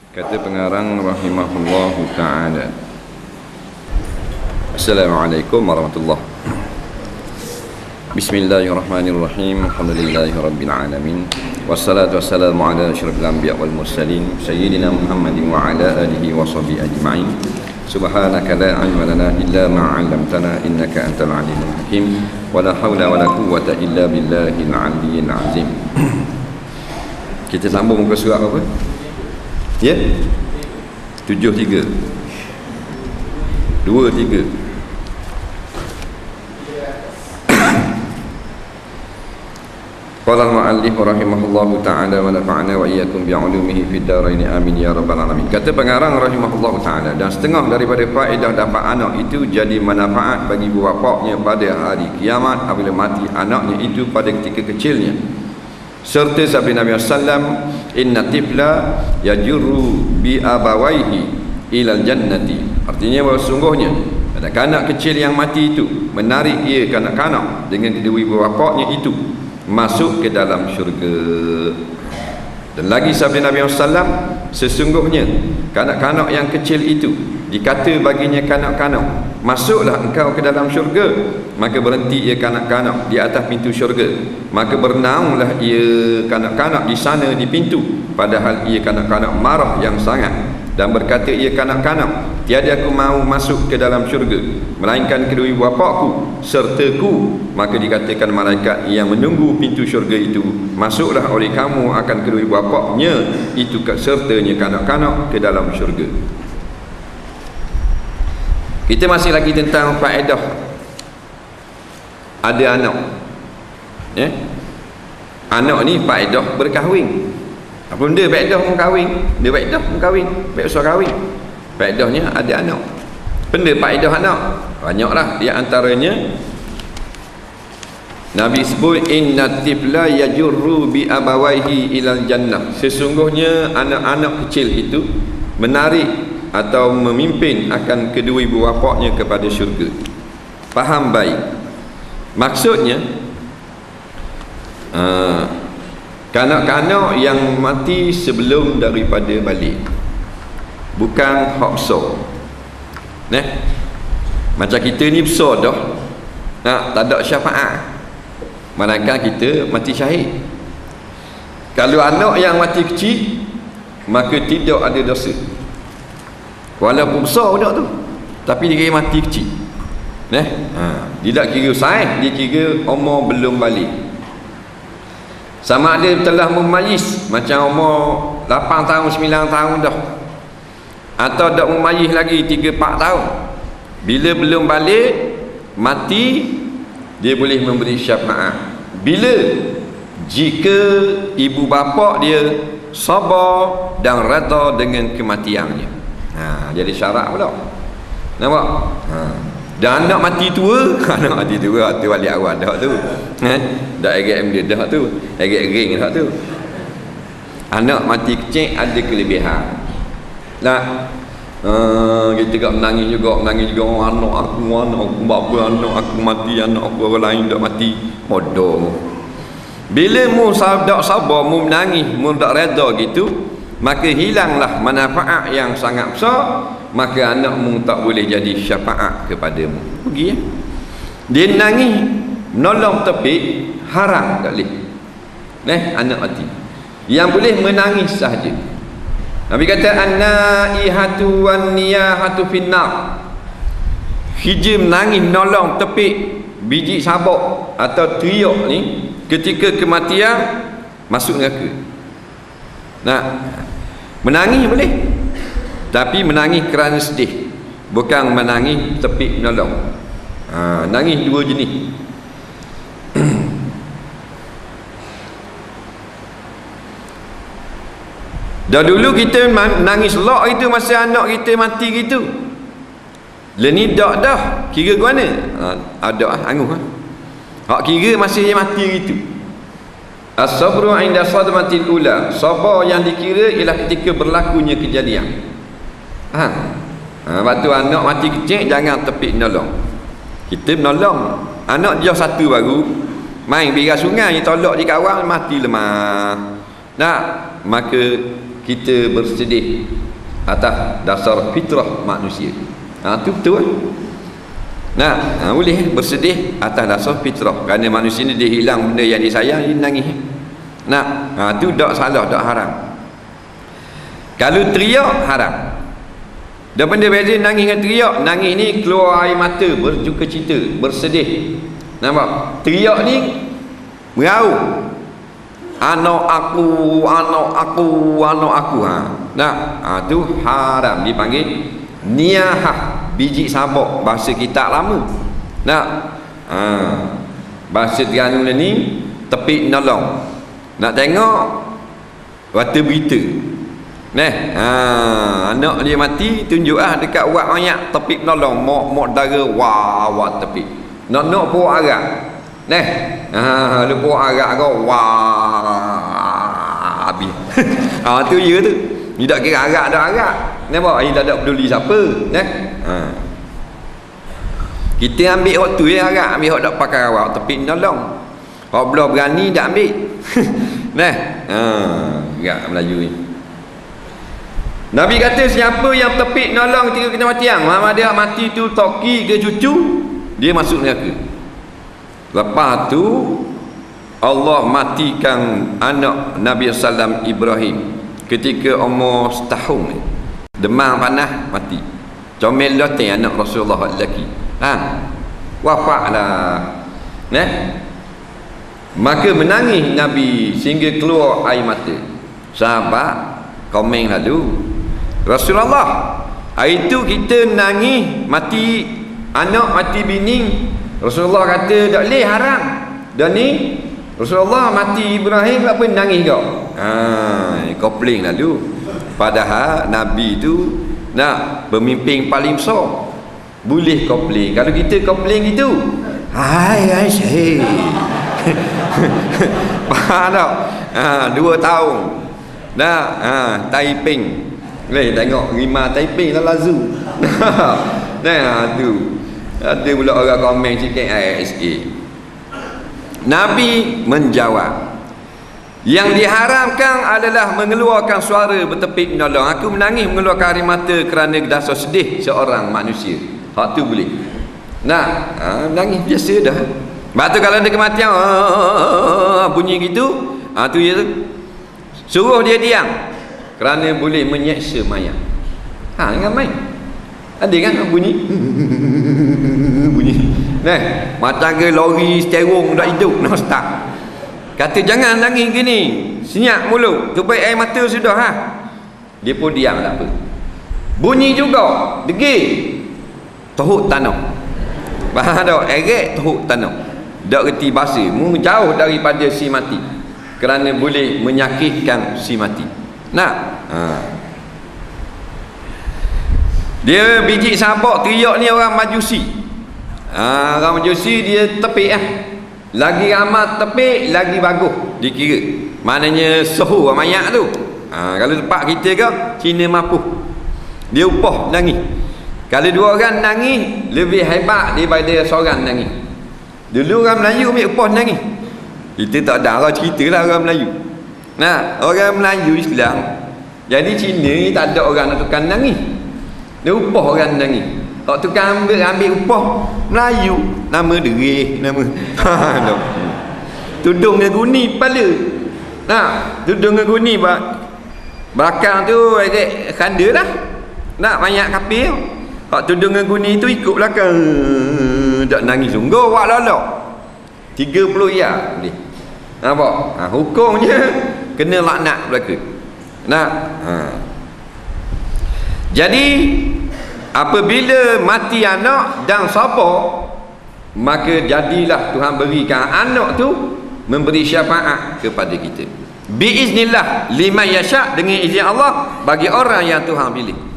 Kata pengarang rahimahullahu ta'ala. Assalamualaikum warahmatullahi. Bismillahirrahmanirrahim. Alhamdulillahi rabbil alamin. Wassalatu wassalamu ala asyrafil anbiya wal mursalin sayyidina Muhammadin wa ala alihi wa sahbihi ajma'in. Subhanaka la ilma lana illa ma 'allamtana innaka antal alimul hakim. Wa la haula wa la quwwata illa billahil aliyyil azim. Kita sambung muka surat apa? Ya? 73 23. Qala al-mu'allif rahimahullahu ta'ala wa nafa'ana wa iyyakum bi'ulumihi fid dharain amin ya rabbal alamin. Kata pengarang rahimahullahu ta'ala, dan setengah daripada faedah dapat anak itu jadi manfaat bagi ibu bapaknya pada hari kiamat apabila mati anaknya itu pada ketika kecilnya. Serta sabda Nabi sallam, inna tifla yajurru bi abawaihi ilal jannati. Artinya bahawa sungguhnya kanak-kanak kecil yang mati itu menarik ia kanak-kanak dengan kedua ibu bapaknya itu masuk ke dalam syurga. Dan lagi sabda Nabi sallam, sesungguhnya kanak-kanak yang kecil itu dikata baginya kanak-kanak, masuklah engkau ke dalam syurga. Maka berhenti ia kanak-kanak di atas pintu syurga, maka bernaunglah ia kanak-kanak di sana di pintu, padahal ia kanak-kanak marah yang sangat. Dan berkata ia kanak-kanak, tiada aku mau masuk ke dalam syurga melainkan kedua ibu bapakku sertaku. Maka dikatakan malaikat yang menunggu pintu syurga itu, masuklah oleh kamu akan kedua ibu bapaknya itu sertanya kanak-kanak ke dalam syurga. Kita masih lagi tentang faedah ada anak. Anak ni faedah berkahwin. Apa benda faedah berkahwin? Dia faedah berkahwin, faedah kahwin. Faedahnya ada anak. Benda faedah anak banyaklah. Di antaranya Nabi sebut inna tifla yajurru bi abawaihi ilal jannah. Sesungguhnya anak-anak kecil itu menarik atau memimpin akan kedua ibu bapaknya kepada syurga. Faham baik. Maksudnya kanak-kanak yang mati sebelum daripada balik, bukan hak besar. Macam kita ni besar dah, tak ada syafaat, melainkan kita mati syahid. Kalau anak yang mati kecil, maka tidak ada dosa, walaupun besar budak tu, tapi dia kira mati kecil. Dia tak kira saiz, dia kira umur belum balik. Sama ada telah memayis, macam umur 8 tahun 9 tahun dah, atau tak memayis lagi 3-4 tahun. Bila belum balik mati, dia boleh memberi syafaat. Bila? Jika ibu bapa dia sabar dan redha dengan kematiannya. Jadi syarat pula. Nampak? Dan anak mati tua, anak mati tua tu balik awal dah tu. Dak agak dia dah tu, agak ring dah tu. Anak mati kecil ada kelebihan. Kita tak menangis juga anak aku bapa anak aku mati, anak aku orang lain dak mati. Bodoh. Bila mu dak sabar, mu menangis, mu dak redha gitu, maka hilanglah manfaat yang sangat besar. Maka anakmu tak boleh jadi syafaat kepadamu. Pergi dia nangis menolong tepi, haram tak boleh. Anak mati yang boleh menangis sahaja. Nabi kata an-naihatu wan-niyahatu finnar. Hija menangis menolong tepi biji sabak atau teriak ni ketika kematian masuk neraka. Menangis boleh, tapi menangis kerana sedih, bukan menangis tepi menolong. Nangis dua jenis. Dah dulu kita nangis lok itu masa anak kita mati gitu. Ni dak dah, kira ke mana? Ada angus. Hak kira masih dia mati gitu. As-sabru 'inda sadmatil ula. Sabar yang dikira ialah ketika berlakunya kejadian. Waktu anak mati kecil, jangan tepi menolong. Kita menolong anak dia satu baru main pergi sungai, tolak di kawan, mati lemah. Maka kita bersedih atas dasar fitrah manusia. Itu betul. Boleh bersedih atas dasar fitrah, kerana manusia ni dia hilang benda yang disayang, dia nangis. Itu tak salah, tak haram. Kalau teriak haram. Dan benda beza nangis dengan teriak. Nangis ni keluar air mata, bercukacita, bersedih. Nampak? Teriak ni merau. Anak aku, anak aku, anak aku. Tu haram, dipanggil niyahah, biji sabak, bahasa kitab lama. Bahasa Terengganu ni tepik nolong. Nak tengok waktu berita. Anak dia mati, tunjuk dekat wak mayat, tepik nolong, mok dara, wah tepik. Nak po arak. Lupa arak kau, wah habis. Tu ya tu. Ni tak kira arak dah arak. Nampak? Ini tak peduli siapa. Kita ambil hak tu arak, ambil hak tak pakai awak, tepik nolong. Hak belah berani dak ambil. Gerak Melayu ni. Nabi kata siapa yang tepik nolong ketika kena matiang, mama dia mati tu toki ke cucu, dia masuk neraka. Lepas tu Allah matikan anak Nabi sallam Ibrahim ketika umur setahun, demam panas mati. Comel loteng anak Rasulullah lelaki. Wafatlah. Maka menangis Nabi sehingga keluar air mata. Sahabat komen lalu, Rasulullah, hari tu kita nangis mati anak, mati bini. Rasulullah kata tak boleh, haram. Dan ni Rasulullah mati Ibrahim, apa nangis kau? Kopling lalu. Padahal Nabi tu pemimpin paling besar, boleh kopling. Kalau kita kopling itu, hai syekh. Faham tak? 2 tahun Taiping. Tengok Rima Taiping lah lazu. Tu ada pula orang komen sikit ISA. Nabi menjawab, yang diharamkan adalah mengeluarkan suara bertepik menolong. Aku menangis mengeluarkan air mata kerana dasar sedih seorang manusia. Hak tu boleh. Nangis biasa dah. Lepas tu kalau ada kematian bunyi gitu, tu ya, suruh dia diam, kerana boleh menyeksa mayat. Jangan main. Ada kan bunyi macam ke lori sterong dah hidup nak start. Kata jangan nangis gini, senyap mulut, supaya air mata sudah. Dia pun diam, tak apa. Bunyi juga degil, teruk tanah. Faham tak? Erek teruk tanah, tak reti bahasa, jauh daripada si mati, kerana boleh menyakitkan si mati. Dia biji sabak teriak ni orang Majusi. Orang Majusi dia tepik lagi ramai tepik lagi bagus dikira. Maknanya suhu mayat tu. Kalau tempat kita ke Cina mapuh, dia upah nangis. Kalau 2 orang nangis lebih hebat daripada seorang nangis. Dulu orang Melayu ambil upah nangis. Kita tak ada lah, ceritalah orang Melayu. Orang Melayu Islam. Jadi Cina ni tak ada orang nak tukang nangis. Dia upah orang nangis. Kalau tukang ambil upah Melayu, nama derih, nama tudung dengan guni kepala. Tudung dengan guni belakang tu khanda lah. Banyak kapil. Kalau tudung dengan guni tu ikut belakang, tak nangis sungguh wak lolok 30 ya boleh. Nampak? Hukumnya kena laknat belaka. Jadi apabila mati anak dan sabar, maka jadilah Tuhan berikan anak tu memberi syafaat kepada kita. Biiznillah liman yasha, dengan izin Allah bagi orang yang Tuhan pilih.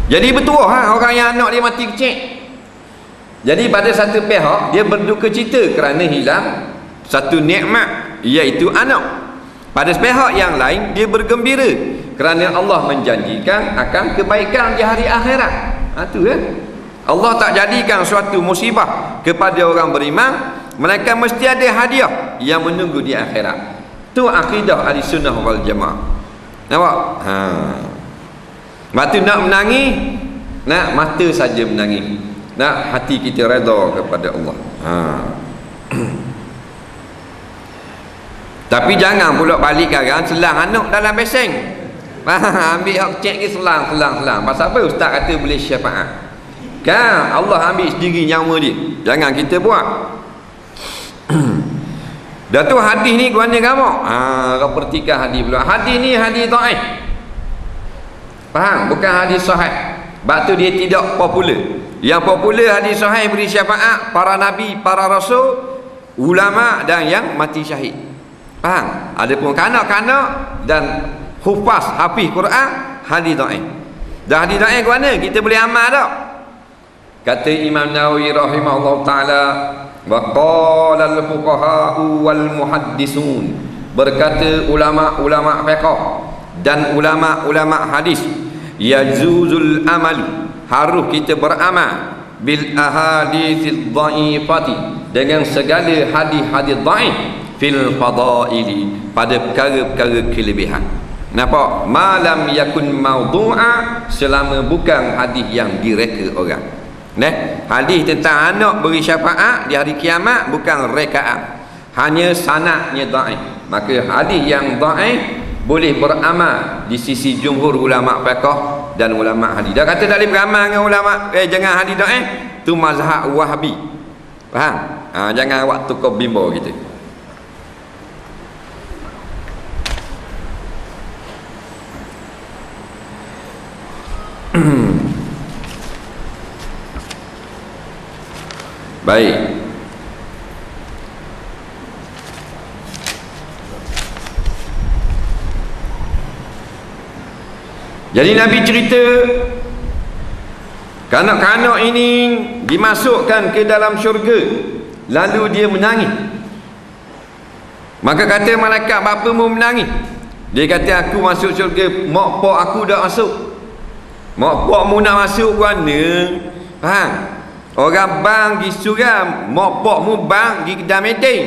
Jadi betul orang yang anak dia mati kecil. Jadi pada satu pihak dia berduka cita kerana hilang satu nikmat, iaitu anak. Pada pihak yang lain dia bergembira kerana Allah menjanjikan akan kebaikan di hari akhirat. Tu Allah tak jadikan suatu musibah kepada orang beriman melainkan mesti ada hadiah yang menunggu di akhirat. Tu akidah ahli sunnah wal jamaah. Nampak? Mata nak menangis, nak mata saja menangis, nak hati kita redha kepada Allah. Tapi jangan pula balik sekarang selang anak dalam beseng. Ambil hak cek ke selang. Pasal apa ustaz kata boleh syafaat? Kan Allah ambil sendiri nyawa dia. Jangan kita buat. Dah tu hadis ni guanya kamu. Kau perhatikan hadis pula. Hadis ni hadis dhaif. Faham? Bukan hadis sahih. Sebab tu dia tidak popular. Yang popular hadis sahih beri syafaat para nabi, para rasul, ulama dan yang mati syahid. Faham? Adapun kanak-kanak dan hafiz Quran, hadis dhaif. Dah hadis dhaif guana kita boleh amal tak? Kata Imam Nawawi rahimahullah taala, wa qala al-fuqaha'u wal muhaddisun, berkata ulama-ulama fiqh dan ulama-ulama hadis, yajuzul amal, harus kita beramal bil ahaditsidh dhaifati, dengan segala hadis-hadis dhaif fil fadaili, pada perkara-perkara kelebihan. Nampak? Malam yakun mawdu'a, selama bukan hadis yang direka orang. Hadis tentang anak beri syafaat di hari kiamat bukan rekaat, hanya sanadnya dhaif. Maka hadis yang dhaif boleh beramal di sisi jumhur ulama fiqh dan ulama hadis. Dah kata tak boleh beramal dengan ulama jangan hadis dhaif, tu mazhab Wahabi. Faham? Jangan awak tukar bimbo kita. Baik. Jadi Nabi cerita kanak-kanak ini dimasukkan ke dalam syurga, lalu dia menangis. Maka kata malaikat, bapa mu menangis? Dia kata, aku masuk syurga, mak pak aku dah masuk. Mak pak mu nak masuk mana? Faham? Orang bang pergi suram, mak pak mu bang pergi kedai meeting.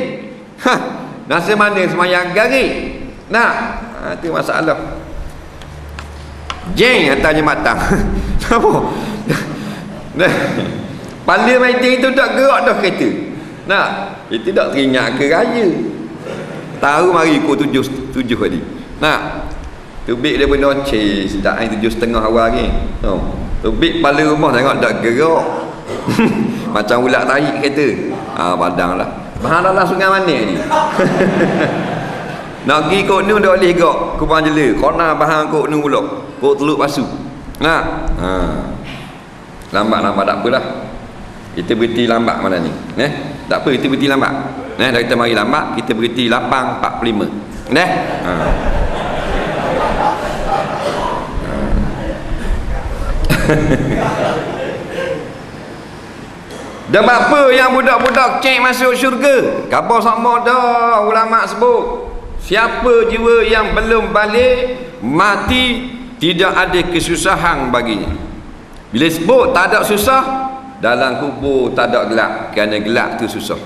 Nasa mana semayang garik? Nak? Itu masalah. Jeng atasnya matang. Apa? Pala meeting itu tak gerak dah kereta. Nak? Itu tak teringat ke raya. Tahu mari pukul 7 tadi. Nak? Tubik dia pun nocis. Tak air 7.30 awal ni. Tubik kepala rumah tengok tak gerak. Macam ulat tarik kereta. Padang lah. Bahan dalam sungai mana ni? Nak pergi kot ni dah boleh gerak. Kubang jela. Kona bahan kot ni pula. Kot teluk pasu. Nak? Lambat-lambat tak apalah. Kita berhenti lambat mana ni. Tak apa, kita berhenti lambat. Dah kita mari lambat, kita berhenti 8.45. Dan apa yang budak-budak cek masuk syurga? Khabar sama dah ulama sebut. Siapa jiwa yang belum balik, mati, tidak ada kesusahan baginya. Bila sebut tak ada susah, dalam kubur tak ada gelap, kerana gelap tu susah.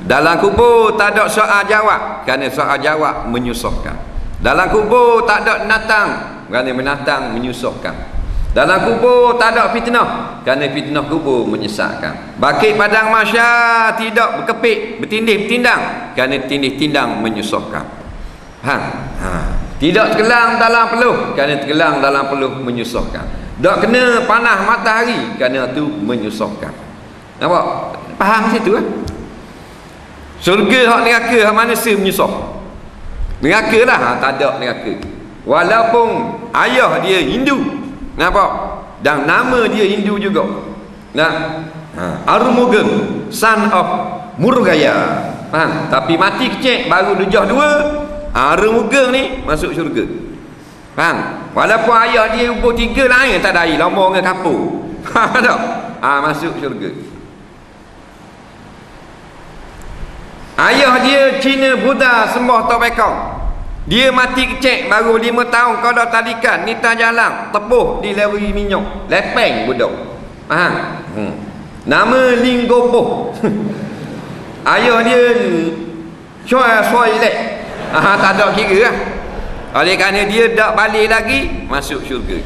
Dalam kubur tak ada soal jawab, kerana soal jawab menyusahkan. Dalam kubur tak ada menatang, kerana menatang menyusahkan. Dalam kubur tak ada fitnah, kerana fitnah kubur menyesatkan. Bakit padang mahsyar tidak berkepit, bertindih-bertindang, kerana tindih-tindang menyusahkan. Tidak tenggelam dalam peluh, kerana tenggelam dalam peluh menyusahkan. Tak kena panas matahari, kerana itu menyusahkan. Nampak? Faham situ kan? Surga hak neraka, hak manusia menyusah. Neraka lah, tak ada neraka. Walaupun ayah dia Hindu, nampak? Dan nama dia Hindu juga. Arumugam, son of Muruggaya. Faham? Tapi mati kecil, baru dujah 2. Arumugam ni masuk syurga. Faham? Walaupun ayah dia umur 3 lain tak ada air, lama dengan kapur. Faham tak? Masuk syurga. Ayah dia Cina Buddha sembah Tobekong. Dia mati kecil, baru 5 tahun kau dah talikan, nita jalan, tepuh di leri minyak, lepeng budak. Faham? Nama Linggopo. ayah dia soilek, tak ada kira lah. Oleh kerana dia tak balik lagi, masuk syurga.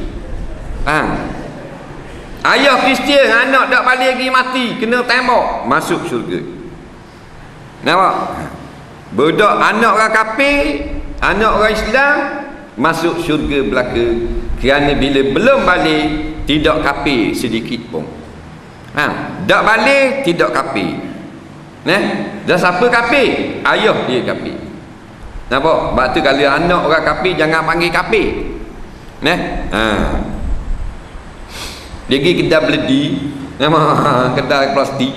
Ayah Kristian, anak tak balik lagi, mati, kena tembak, masuk syurga. Nampak? Budak anak orang kafir, anak orang Islam, masuk syurga belaka. Kerana bila belum balik, tidak kafir sedikit pun. Tak balik, tidak kafir. Dan siapa kafir? Ayah dia kafir. Nampak? Sebab tu kalau anak orang kafir, jangan panggil kafir. Dia pergi kedai beledi, kedai plastik.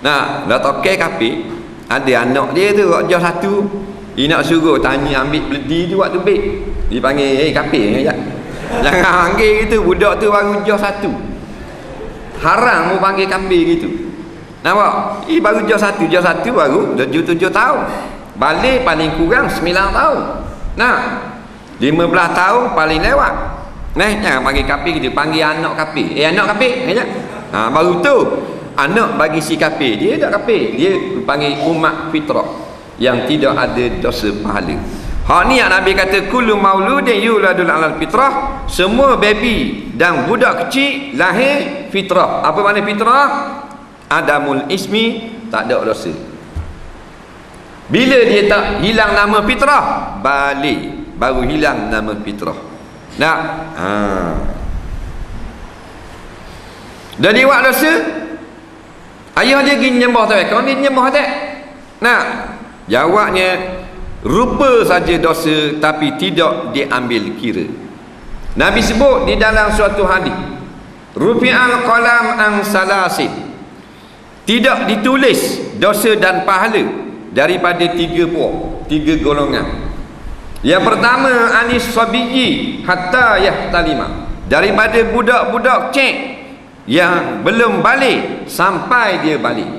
Dah tokai kafir. Ada anak dia tu jauh satu, dia nak suruh tanya ambil beledi tu waktu baik. Dia panggil, kafir ya. Jangan panggil gitu, budak tu baru jauh satu. Haram mu panggil kafir gitu. Nampak? Baru jauh satu baru 7 tahun. Balik paling kurang 9 tahun. 15 tahun paling lewat. Jangan panggil kafir gitu, panggil anak kafir. Anak kafir ya. Baru tu anak bagi si kafir, dia tak kafir, dia panggil umat fitrah yang tidak ada dosa pahala. Hak ni yang Nabi kata kullu mauludin yuladul alal fitrah, semua baby dan budak kecil lahir fitrah. Apa makna fitrah? Adamul ismi, tak ada dosa. Bila dia tak hilang nama fitrah, balik baru hilang nama fitrah. Dah dia buat dosa, ayah dia pergi nyembah tak? Kau ni nyembah tak? Jawabnya, rupa saja dosa tapi tidak diambil kira. Nabi sebut di dalam suatu hadis, rufi'al qalam an salasin, tidak ditulis dosa dan pahala daripada 3 golongan. Yang pertama, anis sabiyyi hatta yahtalima, daripada budak-budak cek yang belum balik sampai dia balik.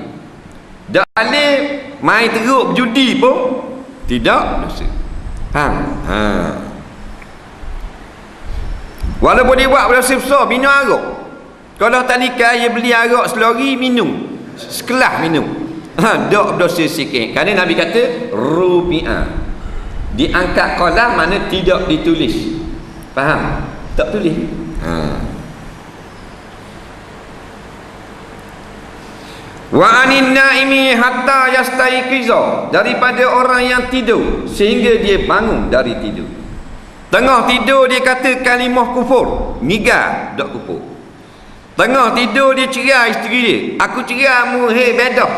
Dah balik main teruk judi pun tidak dosa. Walaupun dia buat dosa besar, minum arak. Kalau tak nikah, dia beli arak selori minum, sekelas minum, tak dosa sikit. Kerana Nabi kata rupi'ah, diangkat qalam, mana tidak ditulis. Faham? Tak tulis. Wa anin naimi hatta yastaiqiza, daripada orang yang tidur sehingga dia bangun dari tidur. Tengah tidur dia kata kalimah kufur, ngigar dak kufur. Tengah tidur dia cerai isteri dia, aku cerai mu hei bedah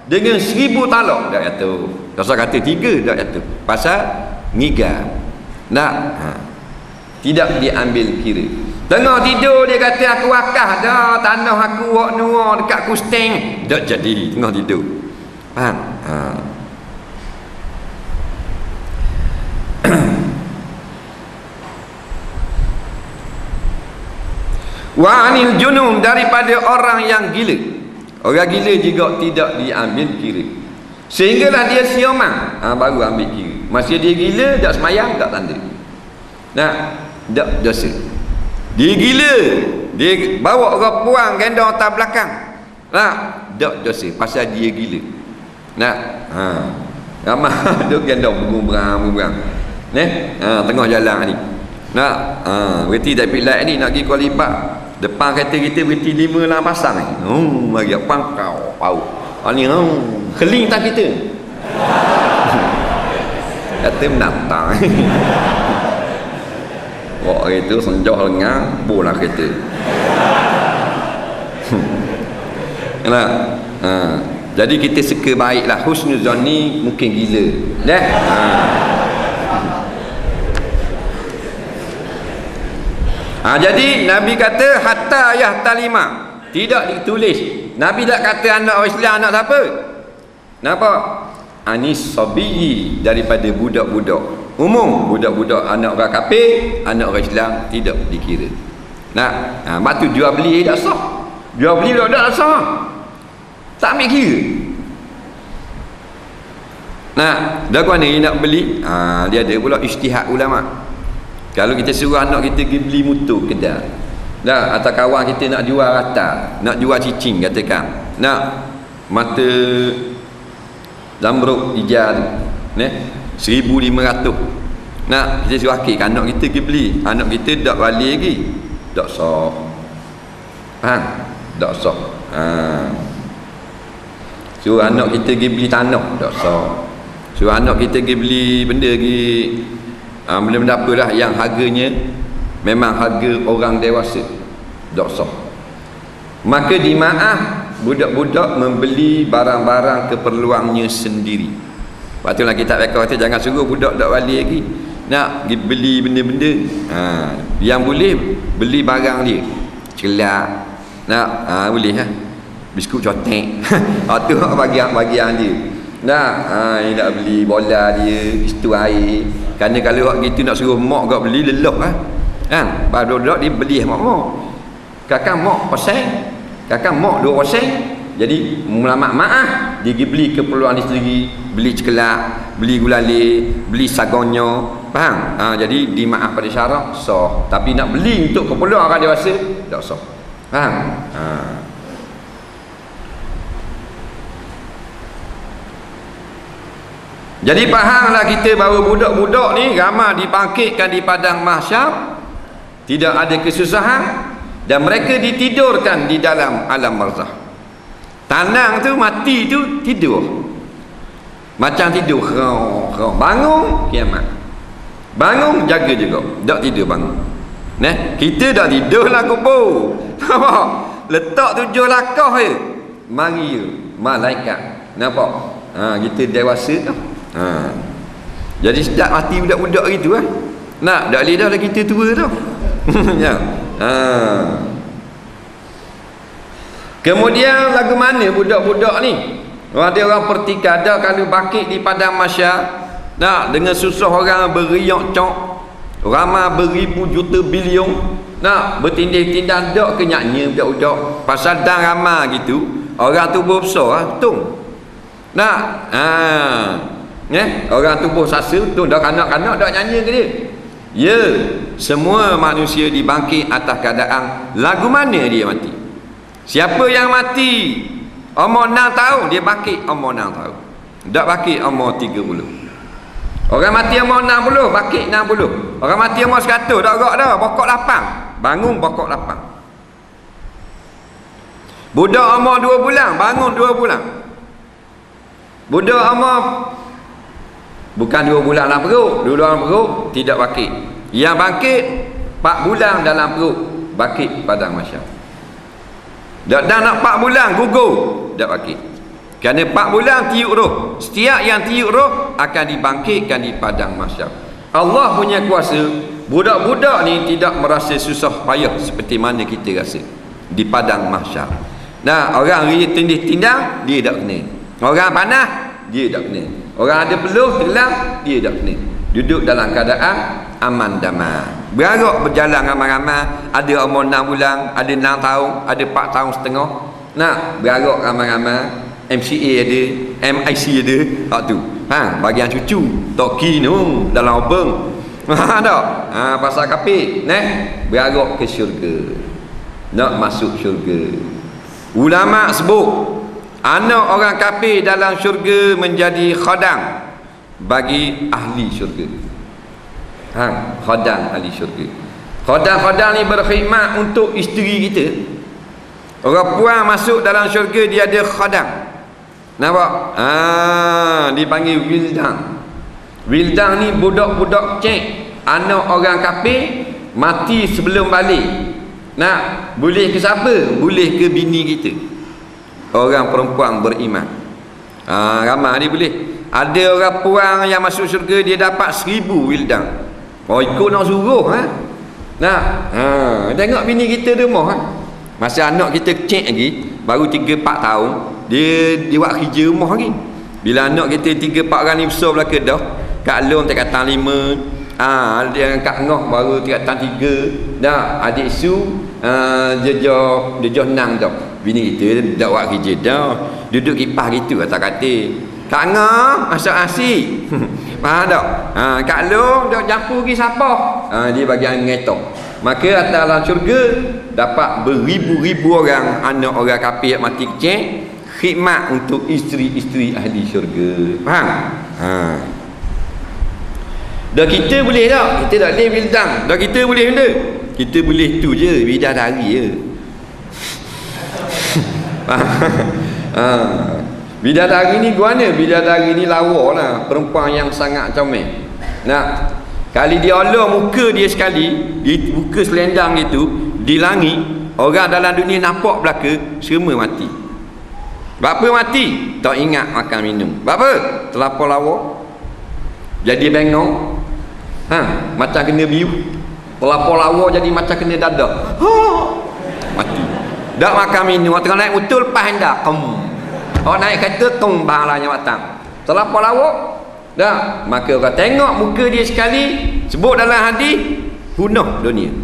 dengan 1000 talak, dak kata. Pasal kata 3 dak kata. Pasal ngigar. Tidak diambil kira. Tengah tidur dia kata aku wakaf dah tanah aku wak nuar dekat Kusteng, tak jadi tengah tidur. Faham? Wa anil junun, daripada orang yang gila. Orang gila juga tidak diambil kira. Sehinggalah dia siomang, baru ambil kira. Masih dia gila, tak semayang, tak tanda. Tak dosa. Dia gila, dia bawa orang puang gendong atas belakang, tak dosa pasal dia gila. Ramah tu gendong berang tengah jalan ni. Berhenti tak pilih ni nak pergi Kuala Lipat, depan kereta kita berhenti 5 lah pasang ni. Bagi pangkau pau ni keling tak kita. Kata menantang. Wah itu senjah lengang, bola kereta. Jadi kita suka baiklah, husnuzon ni mungkin gila. Jadi Nabi kata hatta yahtalima, tidak ditulis. Nabi tak kata anak Islam, anak siapa? Nampak? Anis sabiyyi, daripada budak-budak umum, budak-budak anak orang kafir, anak orang Islam tidak dikira. Batu jual beli tak sah. Jual beli tak sah. Tak ambil kira. Dah mana dia nak beli? Dia ada pula ijtihad ulama. Kalau kita suruh anak kita pergi beli motor kedai, atau kawan kita nak jual rata, nak jual cicing katakan, nak mata Zamrud hijau tu, 1,500. Nak kita suruh akik anak kita pergi beli, anak kita tak balik lagi, tak sah. Tak sah. Suruh anak kita pergi beli tanah, tak sah. Suruh anak kita pergi beli benda lagi, benda-benda apalah yang harganya memang harga orang dewasa, tak sah. Maka dimaaf budak-budak membeli barang-barang keperluannya sendiri. Lepas tu lah kita kata jangan suruh budak tak balik lagi, nak pergi beli benda-benda. Yang boleh beli barang dia, celak nak boleh biskut cotek. Tu bagian dia. Nak nak beli bola dia, pistu air. Kerana kalau hak gitu nak suruh mak gak beli lelah kan. Budak-budak dia beli mak. Kakak mak pasal, kakak mak 2%. Jadi maaf dia pergi beli keperluan dia sendiri, beli cekelak, beli gulali, beli sagonyo, faham? Jadi dimaaf pada syarak sah, tapi nak beli untuk keperluan orang dewasa tak sah, faham? Jadi fahamlah kita bahawa budak-budak ni ramai dibangkitkan di padang mahsyar, tidak ada kesusahan, dan mereka ditidurkan di dalam alam barzakh. Tanang tu mati tu tidur, macam tidur bangun kiamat, bangun jaga juga, tak tidur bangun. Kita dah tidur lah kubur, nampak? Letak 7 lakah je, mari je malaikat, nampak? Kita dewasa tu. Jadi sejak mati budak-budak gitu nak tak boleh dah kita tua tu. Ya. Kemudian lagu mana budak-budak ni? Ada orang pertikada kalau bangkit di padang mahsyar, nak dengan susah orang beriak cok, ramai beribu juta bilion, nak bertindih-tindih dak ke nyanyi budak-budak. Pasal dan ramai gitu, orang tubuh besar tung. Nak orang tubuh sasa tu dah kanak-kanak dak nyanyi ke dia. Ya, semua manusia dibangkit atas keadaan lagu mana dia mati. Siapa yang mati umur 6 tahun, dia bangkit umur 6 tahun, tak bangkit umur 30. Orang mati umur 60 bangkit 60. Orang mati umur 100 tak gerak dah, pokok lapang bangun, pokok lapang. Budak umur 2 bulan bangun 2 bulan. Budak umur bukan 2 bulan dalam perut, 2 bulan dalam perut tidak bangkit. Yang bangkit 4 bulan dalam perut, bangkit padang mahsyar. Dan nak 4 bulan gugur, tak bangkit. Kerana 4 bulan tiup roh. Setiap yang tiup roh akan dibangkitkan di padang mahsyar. Allah punya kuasa, budak-budak ni tidak merasa susah payah seperti mana kita rasa di padang mahsyar. Nah, orang tindih-tindang dia tak kena. Orang panas dia tak kena. Orang ada peluh telang dia tak kena. Duduk dalam keadaan aman damai. Berarak berjalan ramai-ramai, ada umur 6 bulan, ada 6 tahun, ada 4 tahun setengah. Nak berarak ramai-ramai, MCA ada, MIC ada, hak tu. Bagian cucu, toki nu dalam obeng. Tak? Pasal kapit, berarak ke syurga. Nak masuk syurga. Ulama sebut anak orang kafir dalam syurga menjadi khadam bagi ahli syurga. Khadam ahli syurga. Khadam ni berkhidmat untuk isteri kita. Orang puan masuk dalam syurga, dia ada khadam. Nampak? Dipanggil wildan. Wildan ni budak-budak cek, anak orang kafir mati sebelum balik. Nak boleh ke siapa? Boleh ke bini kita, orang perempuan beriman. Ramai dia boleh. Ada orang puang yang masuk syurga, dia dapat 1000 wildan. Ikut nak suruh tengok bini kita di rumah masa anak kita kecil lagi, baru 3-4 tahun, dia buat kerja rumah lagi. Bila anak kita 3-4 orang ni besar belaka dah, Kak Long tak kata 5, ada yang Kak Ngoh baru tak kata 3 dah, adik Su dia 6 dah. Bini kita tak buat kerja dah, duduk kipas gitu kata-kata. Kak Ngoh masak nasi. Faham tak? Kak Long dah jampu pergi sapah. Dia bagian ngetok. Maka atas dalam syurga dapat beribu-ribu orang, anak orang kafir mati kecil, khidmat untuk isteri-isteri ahli syurga. Faham? Dah kita boleh tak? Kita tak boleh bidang. Dah kita boleh benda. Kita boleh tu je, bidadari je. Bidadari ni gimana? Bidadari ni lawa lah, perempuan yang sangat comel. Nah, kali dia Allah muka dia sekali, dia buka selendang itu di langit, orang dalam dunia nampak belaka, semua mati. Bapa mati, tak ingat makan minum. Bapa terlapor lawa, jadi bengong, macam kena biu. Terlapor lawa jadi macam kena dadak, mati. Tak makan minum, tengah naik betul lepas hendak orang naik kereta tumbang lah nyawatan. Terlapor lawa dah, maka orang tengok muka dia sekali, sebut dalam hadis, punah dunia,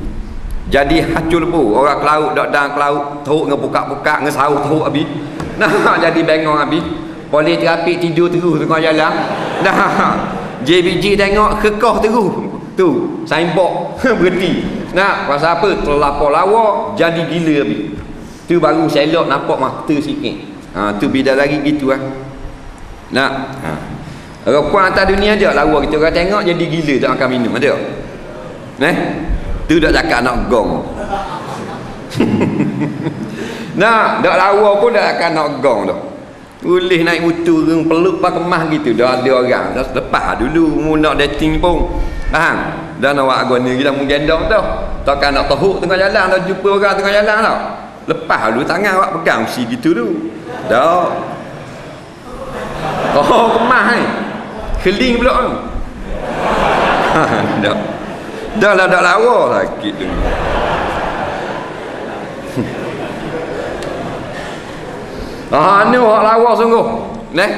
jadi hancur lebu. Orang ke laut, dok dalam ke laut, teruk ngebuka-buka, ngesauh teruk habis. Nah, jadi bengong habis. Boleh terapi tidur terus tengah jalan. Nah, JBG tengok kekeh terus. Tu, signboard berhenti. Nah, pasal apa? Terlapor lawa, jadi gila habis. Tu baru selok nampak mata sikit. Tu bidadari gitu lah. Nah, orang puan atas dunia je lawa kita, orang tengok jadi gila, tak makan minum, ada tak? Tu dak cakap nak gong. Nah, dak lawa pun dak akan nak gong dah. Boleh naik motor peluk pak kemah gitu, dah ada orang. Dah lepas dulu mu nak dating pun. Faham? Dan awak agona kita mu gendong dah. Takkan nak teruk tengah jalan, dah jumpa orang tengah jalan tau. Lepas dulu tangan awak pegang si gitu dulu. Dah. Oh, kemah ni. Keling pula tu. Dah lah dak lawa sakit tu. Ni hak lawa sungguh. Neh.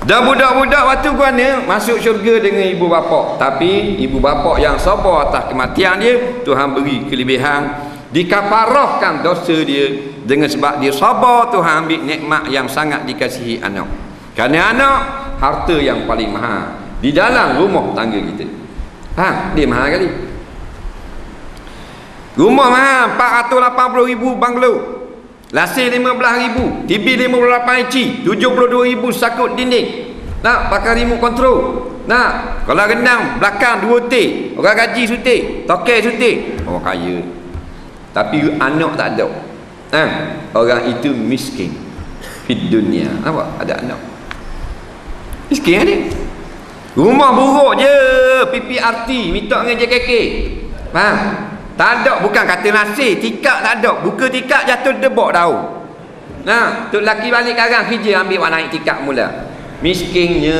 Dan budak-budak waktu guana masuk syurga dengan ibu bapa. Tapi ibu bapa yang sabar atas kematian dia, Tuhan beri kelebihan, dikafarahkan dosa dia dengan sebab dia sabar. Tuhan ambil nikmat yang sangat dikasihi anak. Kerana anak harta yang paling mahal di dalam rumah tangga kita. Dia mahal kali. Rumah mahal 480,000 banglo, lasir 15,000, TV 58 inci, 72,000 sakut dinding. Nak pakai remote control. Nak kalau rendang belakang 2 T, orang gaji sutik, tokel sutik, orang kaya. Tapi anak tak ada. Orang itu miskin di dunia. Nampak? Ada anak miskin ni. Rumah buruk je, PPRT minta dengan JKK. Faham? Tak ada, bukan kata nasi, tikak tak ada. Buka tikak jatuh debok tahu. Nah, tu lelaki balik karang kerja ambil wak naik tikak mula. Miskinnya.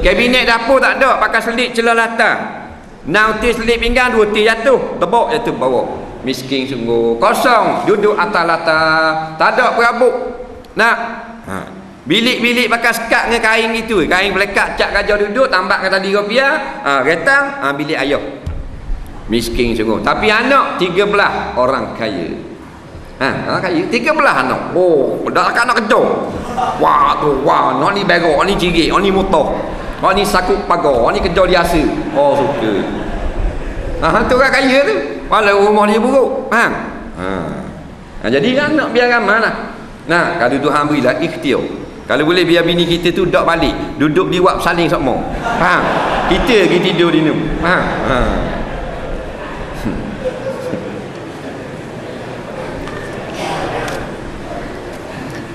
Kabinet dapur tak ada, pakai selit celah latar. 6 T selit pinggang, 2 T jatuh, debok jatuh bawah. Miskin sungguh. Kosong, duduk atas latar, tak ada perabuk. Nah, bilik-bilik pakai sekat dengan kain gitu. Kain pelekat cat gajah duduk, tambah kata RM3, retang, bilik ayah. Miskin sungguh. Tapi anak 13 orang kaya. Orang kaya 13 anak. Oh, dah anak kejar. Wah tu, wah, nak ni begok, ni cirik, ni motor, ni sakut pagar, ni kejar biasa. Oh, suka. Tu orang kaya tu. Walau rumah dia buruk. Jadi anak biar ramai lah. Nah, kalau Tuhan berilah ikhtiar. Kalau boleh biar bini kita tu dak balik, duduk di wak saling sokmo. Faham? Kita pergi tidur di ni. Faham?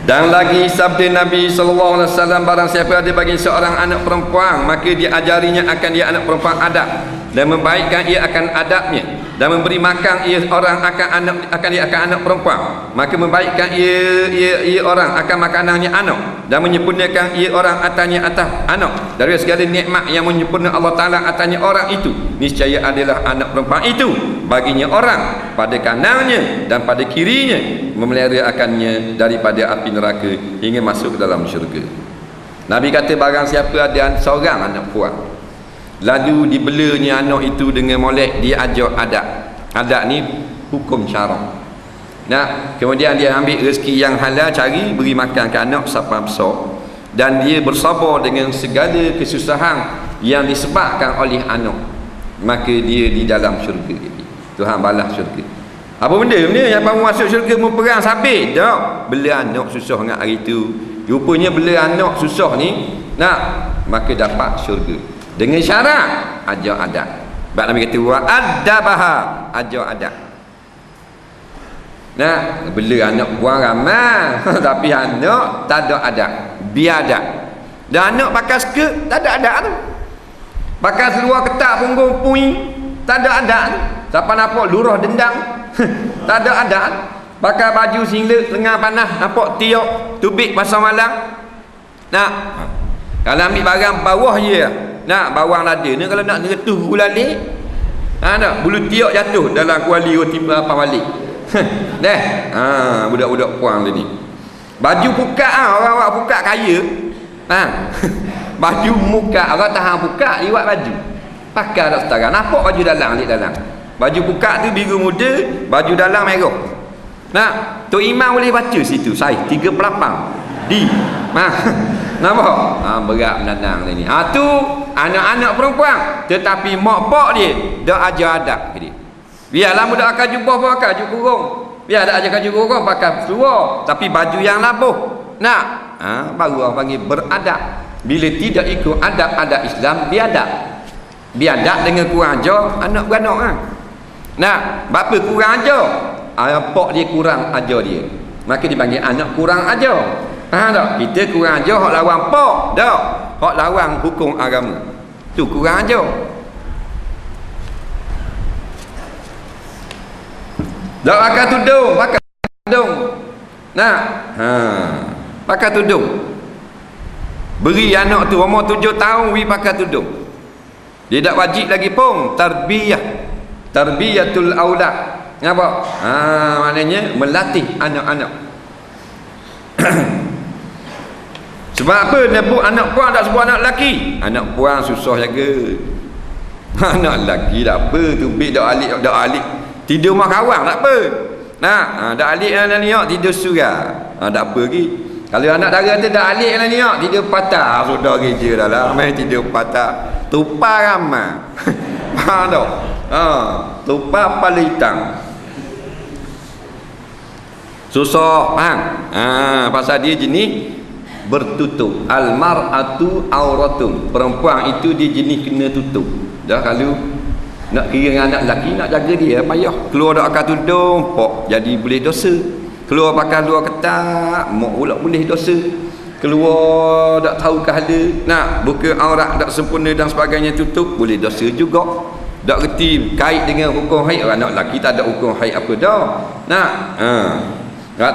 Dan lagi sabda Nabi SAW, barang siapa ada bagi seorang anak perempuan, maka dia ajarinya akan dia anak perempuan adab, dan membaikkan ia akan adabnya, dan memberi makan ia orang akan dia akan anak perempuan, maka membaikkan ia orang akan makanannya anak, dan menyempurnakan ia orang atasnya atas anak dari segala nikmat yang menyempurna Allah Ta'ala atasnya orang itu. Niscaya adalah anak perempuan itu baginya orang pada kanannya dan pada kirinya, memelihara akannya daripada api neraka hingga masuk ke dalam syurga. Nabi kata barang siapa ada seorang anak puan, lalu dibelanya anak itu dengan molek, dia ajar adab. Adab ni hukum syarak. Nah, kemudian dia ambil rezeki yang halal, cari beri makan ke anak sampai besar, dan dia bersabar dengan segala kesusahan yang disebabkan oleh anak, maka dia di dalam syurga. Tuhan balas syurga. Apa benda yang apa masuk syurga memperang sabit? Tak. Bela anak susah sangat hari tu. Rupanya bela anak susah ni, maka dapat syurga. Dengan syarat ajar adab. Sebab Nabi kata wa adabaha, ajar adab. Bela anak buang ramai tapi anak tak ada adab, biadab. Dan anak pakai skirt tak ada adab tu. Pakai seluar ketat punggung puing, tak ada adab tu. Siapa nampak lurah dendang tak ada adab. Pakai baju singlet lengan panas, nampak tiok tubik pasal malam. Kalau ambil barang bawah je, bawang lada ni kalau nak ngeretuh gulali, bulu tiok jatuh dalam kuali roti apa balik. Budak-budak puang ni. Baju pukat orang-orang pukat kaya. Baju muka orang tahan pukat liwat baju. Pakai tak setara. Nampak baju dalam alik dalam. Baju pukat tu biru muda, baju dalam merah. Tok Imam boleh baca situ saiz 38 D. Nampak? Berat menandang ni. Tu anak-anak perempuan tetapi mak pak dia dak ajar adab ke dia. Biarlah budak akan jubah pun akan baju kurung. Biar dak ajar baju kurung pakai seluar tapi baju yang labuh. Baru orang panggil beradab. Bila tidak ikut adab-adab Islam, biadab. Biadab dengan kurang ajar anak beranak bapa kurang ajar, pak dia kurang ajar dia, maka dipanggil anak kurang ajar. Tak? Kita kurang ajar hak lawan pak, tak? Hak lawan hukum agama. Tu kurang ajar. Tak pakai tudung, pakai tudung. Pakai tudung. Beri anak tu umur 7 tahun pergi pakai tudung. Dia tak wajib lagi pun tarbiyatul aulad. Apa? Maknanya melatih anak-anak. Sebab apa sebut anak puan tak sebut anak lelaki? Anak puan susah jaga. Anak lelaki tak apa, tubik dak alik tidur mak kawan tak apa. Dak alik dalam niat tidur surau. Tak apa lagi. Kalau anak dara tu dak alik dalam niat tidur patah, sudah gereja dalam main tidur patah. Tupa ramai. Faham tak? Tupa paling hitam. Susah, faham? Pasal dia jenis bertutup. Al-mar'atu auratum. Perempuan itu dia jenis kena tutup. Dah kalau nak kira dengan anak lelaki, nak jaga dia payah. Keluar dak pakai tudung, pok jadi boleh dosa. Keluar pakai luar ketat, mak pula boleh dosa. Keluar tak tahu kehala, buka aurat tak sempurna dan sebagainya, tutup, boleh dosa juga. Tak reti kait dengan hukum haid. Anak lelaki tak ada hukum haid apa dah.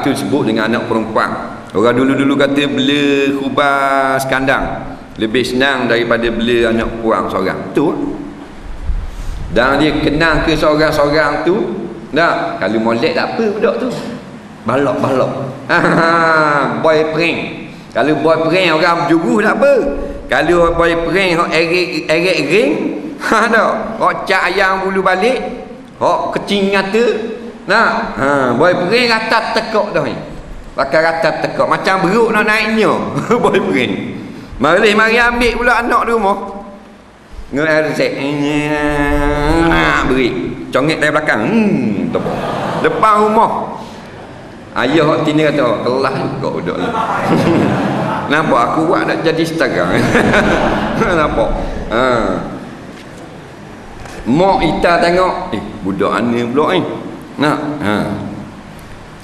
Tu sebut dengan anak perempuan. Orang dulu-dulu kata bela khubas kandang lebih senang daripada bela anak puang seorang. Tu. Dan dia kenal ke seorang-seorang tu. Kalau molek tak apa budak tu. Balok-balok. Boy prank. Kalau boy prank orang berjuruh tak apa. Kalau boy prank hok erek ring, tak. Hok cak ayam bulu balik, hok kecing ngata. Boy prank rata tekok dah ni. Pakai rata tekok macam beruk nak naiknya. Boy prank. Mari ambil pula anak di rumah. Ngersek. Beri. Congek dari belakang. Depan rumah. Ayah hak tina kata, kelas juga budak ni. Nampak aku buat nak jadi setara. Nampak. Mak Ita tengok, budak ani pula ni.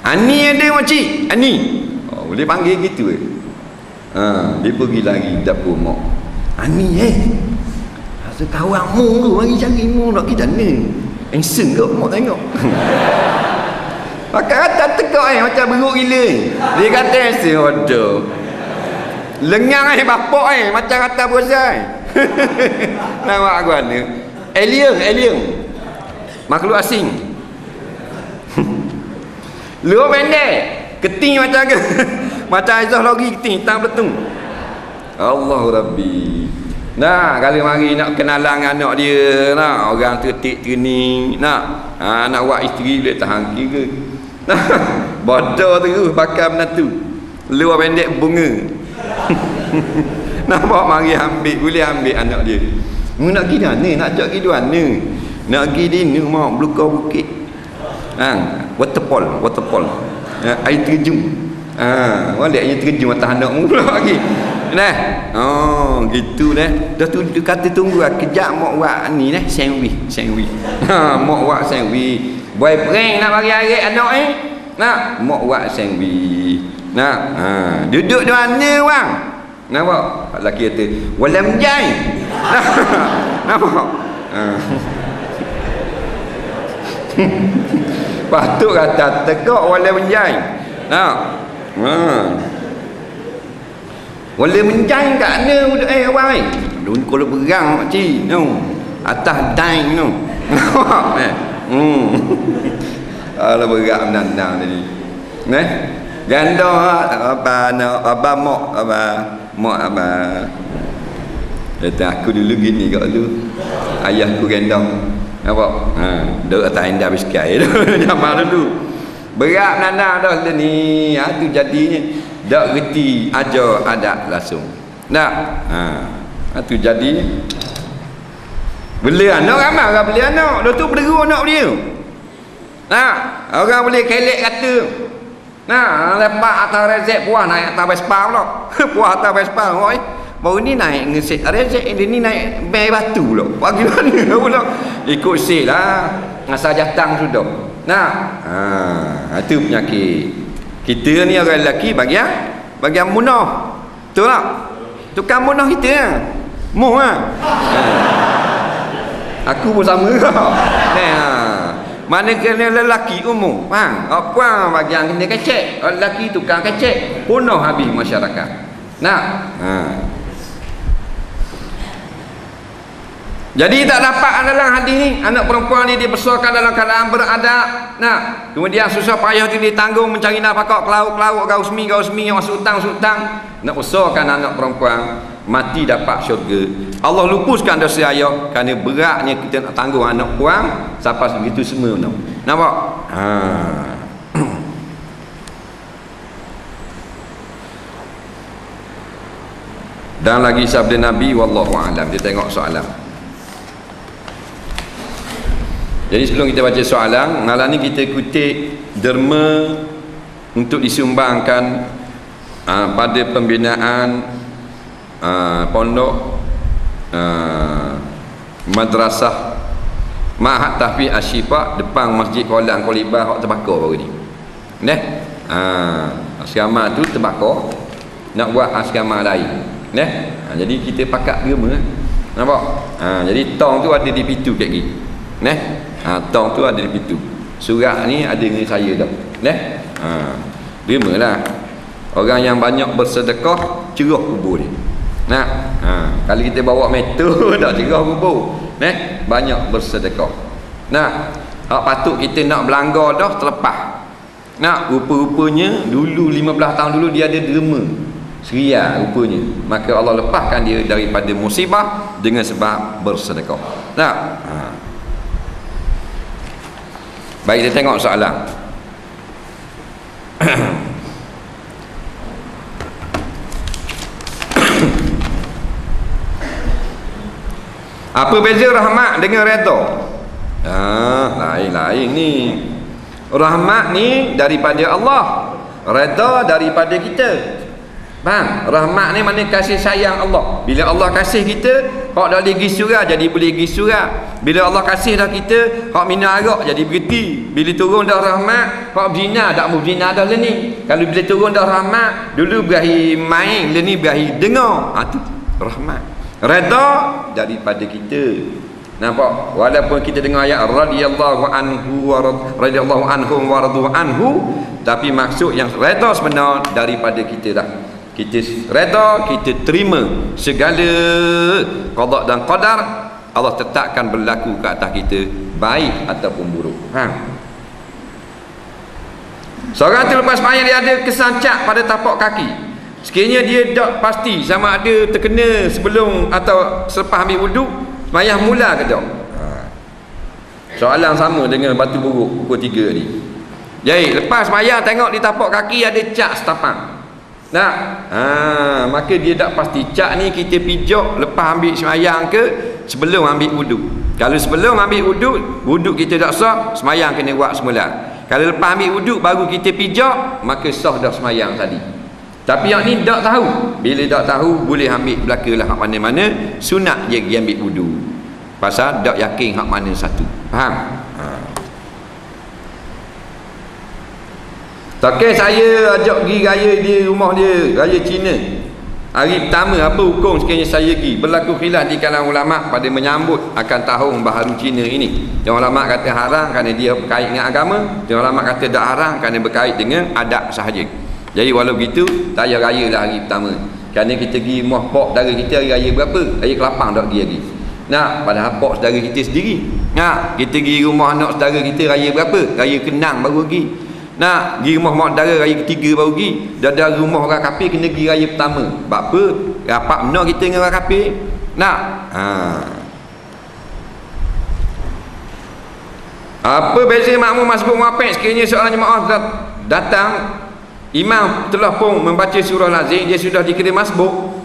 Ani ada makcik, Ani. Boleh panggil gitu dia pergi lagi dapur mak. Ani rasa kawanmu tu mari cari mu nak kita ni. Handsome ke mak tengok. Pakai kata tekak macam beruk gila. Dia kata waduh. Lengang bapak macam kata bosai. Nampak aku mana? Alien. Makhluk asing. Luar pendek. Keting macam ke? Macam Aizah lagi keting hitam betung. Allah Rabbi. Kalau mari nak kenalan anak dia, orang tertik kening, nak buat isteri boleh tahan kira. Bodoh terus pakai menantu. Luar pendek bunga. Nampak mari boleh ambil anak dia. Nak pergi mana? Nak ajak pergi mana? Nak pergi dina mau belukar bukit. Waterfall. Air terjun. Waliknya terjun atas anak pula lagi. Nah, gitu dah. Dah tu dia kata tunggu kejap mak buat ni sandwich. Mak buat sandwich. Boyfriend nak bagi air anak nak mak buat sandwich. Nah, duduk di mana bang? Nampak? Pak lelaki kata, "Walam jai." Nampak? Patut kata tegak walam jai. Wala menjang kat mana budak abang dun kalau berang makcik atas dain ala berak menandang tadi ganda abang mak kata aku dulu gini kat lu ayahku gendong nampak duduk atas indah biskai zaman dulu berat menandang dah ni tu jadinya tak reti ajar adat langsung nak tu jadi beli anak ramai orang beli anak dah tu berderu anak dia orang boleh kelek kata lepak atas rezek puas naik atas Vespa pula puas atas Vespa baru ni naik ngesek rezek dia ni naik bay batu pula bagi mana pula ikut sel lah asal jatang sudah itu penyakit kita ni orang lelaki bagian munah betul tak? Tukang munah kita muh aku pun sama mana kena lelaki umum apa bagian kena kecek lelaki tukang kecek punah habis masyarakat jadi tak dapat dalam hadis ni anak perempuan ni dibesarkan dalam keadaan beradab kemudian susah payah dia ditanggung mencari nafkah kelauk gausmi yang masuk hutang nak besarkan anak perempuan mati dapat syurga Allah lupuskan dosa ayah kerana beratnya kita nak tanggung anak perempuan sampai begitu semua nampak dan lagi sabda Nabi wallahu a'lam kita tengok soalan. Jadi sebelum kita baca soalan, malam ni kita kutip derma untuk disumbangkan pada pembinaan pondok madrasah Ma'had Tahfiz Asy-Syifa depan Masjid Kolam Kolibah hak terbakar baru ni. Asrama tu terbakar, nak buat asrama lain. Jadi kita pakat derma nampak? Jadi tong tu ada di pintu kat gini. Tong tu ada di pintu. Surat ni ada dengan saya dah. Derimalah. Orang yang banyak bersedekah cerah kubur dia. Kalau kita bawa meter dah cerah kubur. Banyak bersedekah. Hak patut kita nak belanggar dah terlepas. Rupa-rupanya dulu 15 tahun dulu dia ada derma Seria rupanya. Maka Allah lepaskan dia daripada musibah dengan sebab bersedekah. Baik, kita tengok soalan. Apa beza rahmat dengan redha? Lain-lain ni. Rahmat ni daripada Allah, redha daripada kita. Faham? Rahmat ni mana kasih sayang Allah. Bila Allah kasih kita, hak dah boleh pergi surah jadi boleh pergi surah. Bila Allah kasih dah kita, hak minum arak jadi berhenti. Bila turun dah rahmat, hak berzina tak mau berzina dah ni. Kalau bila turun dah rahmat, dulu berakhir main, ni berakhir dengar. Tu rahmat. Redha daripada kita. Nampak? Walaupun kita dengar ayat radhiyallahu anhu wa radhiyallahu anhum wa radu anhu, tapi maksud yang redha sebenar daripada kita dah. Kita redha, kita terima segala qada dan qadar Allah tetapkan berlaku ke atas kita, baik ataupun buruk. Seorang tu lepas sembahyang dia ada kesancak pada tapak kaki. Sekiranya dia tak pasti sama ada terkena sebelum atau selepas ambil wuduk, sembahyang mula ke tak? Soalan sama dengan batu buruk pukul 3 ni. Jadi lepas sembahyang tengok di tapak kaki ada cak setapak. Maka dia tak pasti cak ni kita pijak lepas ambil sembahyang ke sebelum ambil wuduk. Kalau sebelum ambil wuduk kita tak sah, sembahyang kena buat semula. Kalau lepas ambil wuduk baru kita pijak, maka sah dah semayang tadi. Tapi yang ni tak tahu. Bila tak tahu, boleh ambil belakalah hak mana-mana, sunat dia pergi ambil wuduk. Pasal tak yakin hak mana satu. Faham? Takkan saya ajak pergi raya dia, rumah dia, raya Cina. Hari pertama apa hukum sekiranya saya pergi? Berlaku khilaf di kalangan ulama pada menyambut akan tahun baharu Cina ini. Yang ulama kata haram kerana dia berkait dengan agama, yang ulama kata tak haram kerana berkait dengan adat sahaja. Jadi walau begitu, tak payah raya lah hari pertama. Kerana kita pergi rumah pok saudara kita hari raya berapa? Raya ke-8 tak pergi lagi. Nah, padahal pok saudara kita sendiri. Nah, kita pergi rumah anak saudara kita raya berapa? Raya ke-6 baru pergi. Nak pergi rumah mak saudara raya ketiga baru pergi. Dah dari rumah orang kafir kena pergi raya pertama. Sebab apa? Rapat benar kita dengan orang kafir. Nak apa beza makmum masbuk muafik sekiranya seorang jemaah datang, imam telah pun membaca surah lazim, dia sudah dikira masbuk.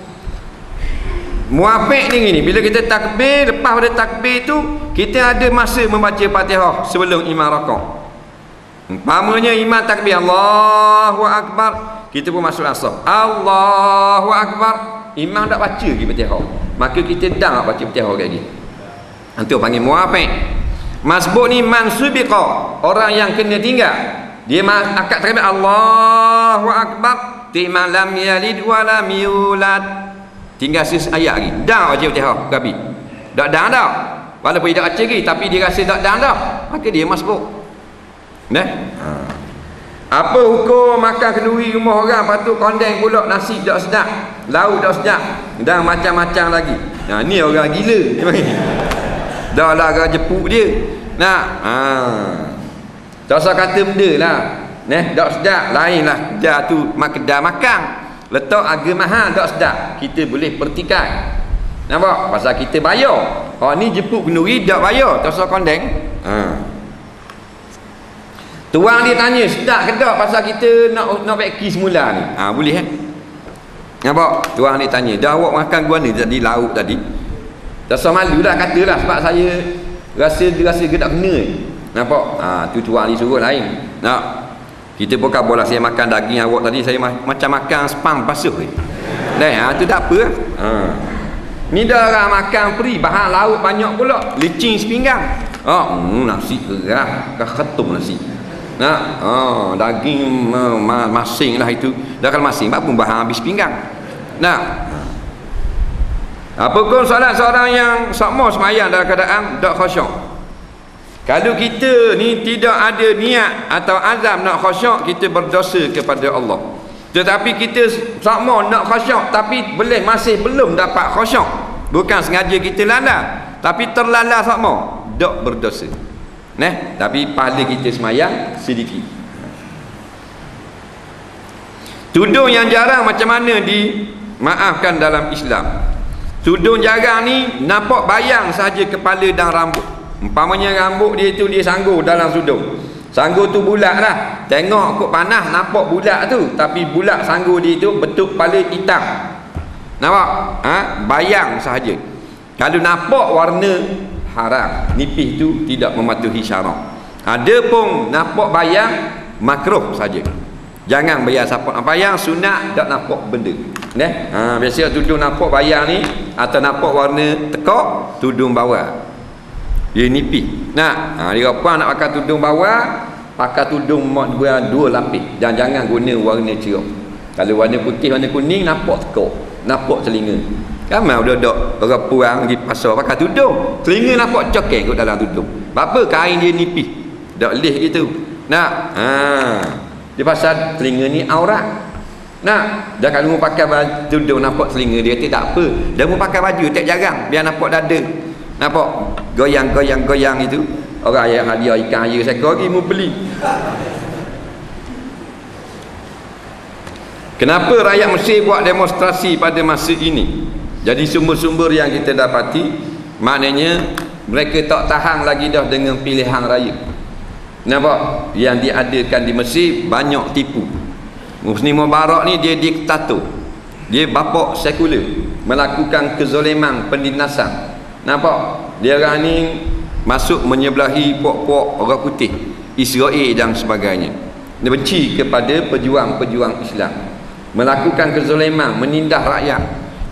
Muafik ni gini, bila kita takbir, lepas pada takbir tu kita ada masa membaca Fatihah sebelum imam rakaat. Umpamanya imam takbir Allahu Akbar, kita pun masuk asar Allahu Akbar, imam tak baca lagi Fatihah, maka kita dah baca Fatihah lagi. Itu panggil muafik. Masbuk ni mansubiqa, orang yang kena tinggal. Dia akad takbir Allahu Akbar, imam lam yalid wa lam yulad, tinggal ayat lagi, dah baca Fatihah kabi. Tak dah dah. Walaupun dia tak baca lagi tapi dia rasa tak dah dah, maka dia masbuk. Apa hukum makan kenduri rumah orang, lepas tu kondeng pula nasi tak sedap, lauk tak sedap dan macam-macam lagi. Ni orang gila dah lah orang jepuk dia. Tak usah kata benda lah tak sedap, lain lah dia tu kedai makan letak harga mahal tak sedap, kita boleh pertikai. Nampak? Pasal kita bayar. Ni jepuk kenduri tak bayar, tak usah kondeng. Tuang dia tanya sedap ke tak, pasal kita nak beki semula ni. Boleh nampak? Tuang dia tanya dah awak makan gua ni tadi, lauk tadi, tak usah malu lah katalah, sebab saya rasa dia tak kena. Nampak? Tu tuang dia suruh lain. Kita pun kabar lah, saya makan daging awak tadi, saya macam makan spam basuh tu tak apa. Ni dah orang makan peri, bahan lauk banyak pula, licin sepinggang. Nasi kerah ketum nasi. Daging masing lah itu. Dah kalau masing apa pun bahan habis pinggang. Apa pun solat seorang yang sakmo semayang dalam keadaan tak khusyuk. Kalau kita ni tidak ada niat atau azam nak khusyuk, kita berdosa kepada Allah. Tetapi kita sakmo nak khusyuk tapi masih belum dapat khusyuk, bukan sengaja kita lalai tapi terlalai sakmo, tak berdosa. Tapi pahala kita semayang sedikit. Tudung yang jarang macam mana dimaafkan dalam Islam. Tudung jarang ni nampak bayang saja kepala dan rambut. Umpamanya rambut dia tu dia sanggur dalam tudung. Sanggur tu bulat lah, tengok kok panas nampak bulat tu, tapi bulat sanggur dia tu bentuk kepala hitam. Nampak? Bayang sahaja. Kalau nampak warna haram, nipis tu tidak mematuhi syarak. Ada pun nampak bayang, makruh saja. Jangan bayang siapa nak bayang, sunat tak nampak benda. Biasa tudung nampak bayang ni atau nampak warna tekak, tudung bawah dia nipis. Dia puan nak pakai tudung bawah, pakai tudung dua lapis, dan jangan guna warna cerah. Kalau warna putih, warna kuning, nampak tekak, nampak telinga. Ramai budak-budak orang puang di pasar pakai tudung, telinga nampak cokeng kat dalam tudung. Apa kain dia nipis, tak leh gitu. Dia pasal telinga ni aurat. Dah kalau mau pakai tudung nampak telinga dia, tak apa. Dah mau pakai baju tak jarang biar nampak dada. Nampak goyang itu. Orang ayah hadiah ikan air seekor lagi mau beli. Kenapa rakyat Mesir buat demonstrasi pada masa ini? Jadi sumber-sumber yang kita dapati, maknanya mereka tak tahan lagi dah dengan pilihan raya. Nampak? Yang diadakan di Mesir banyak tipu. Husni Mubarak ni dia diktator, dia bapak sekular, melakukan kezaliman, penindasan. Nampak? Dia orang ni masuk menyebelahi puak-puak orang putih. Israel dan sebagainya. Dia benci kepada pejuang-pejuang Islam, melakukan kezaliman, menindas rakyat.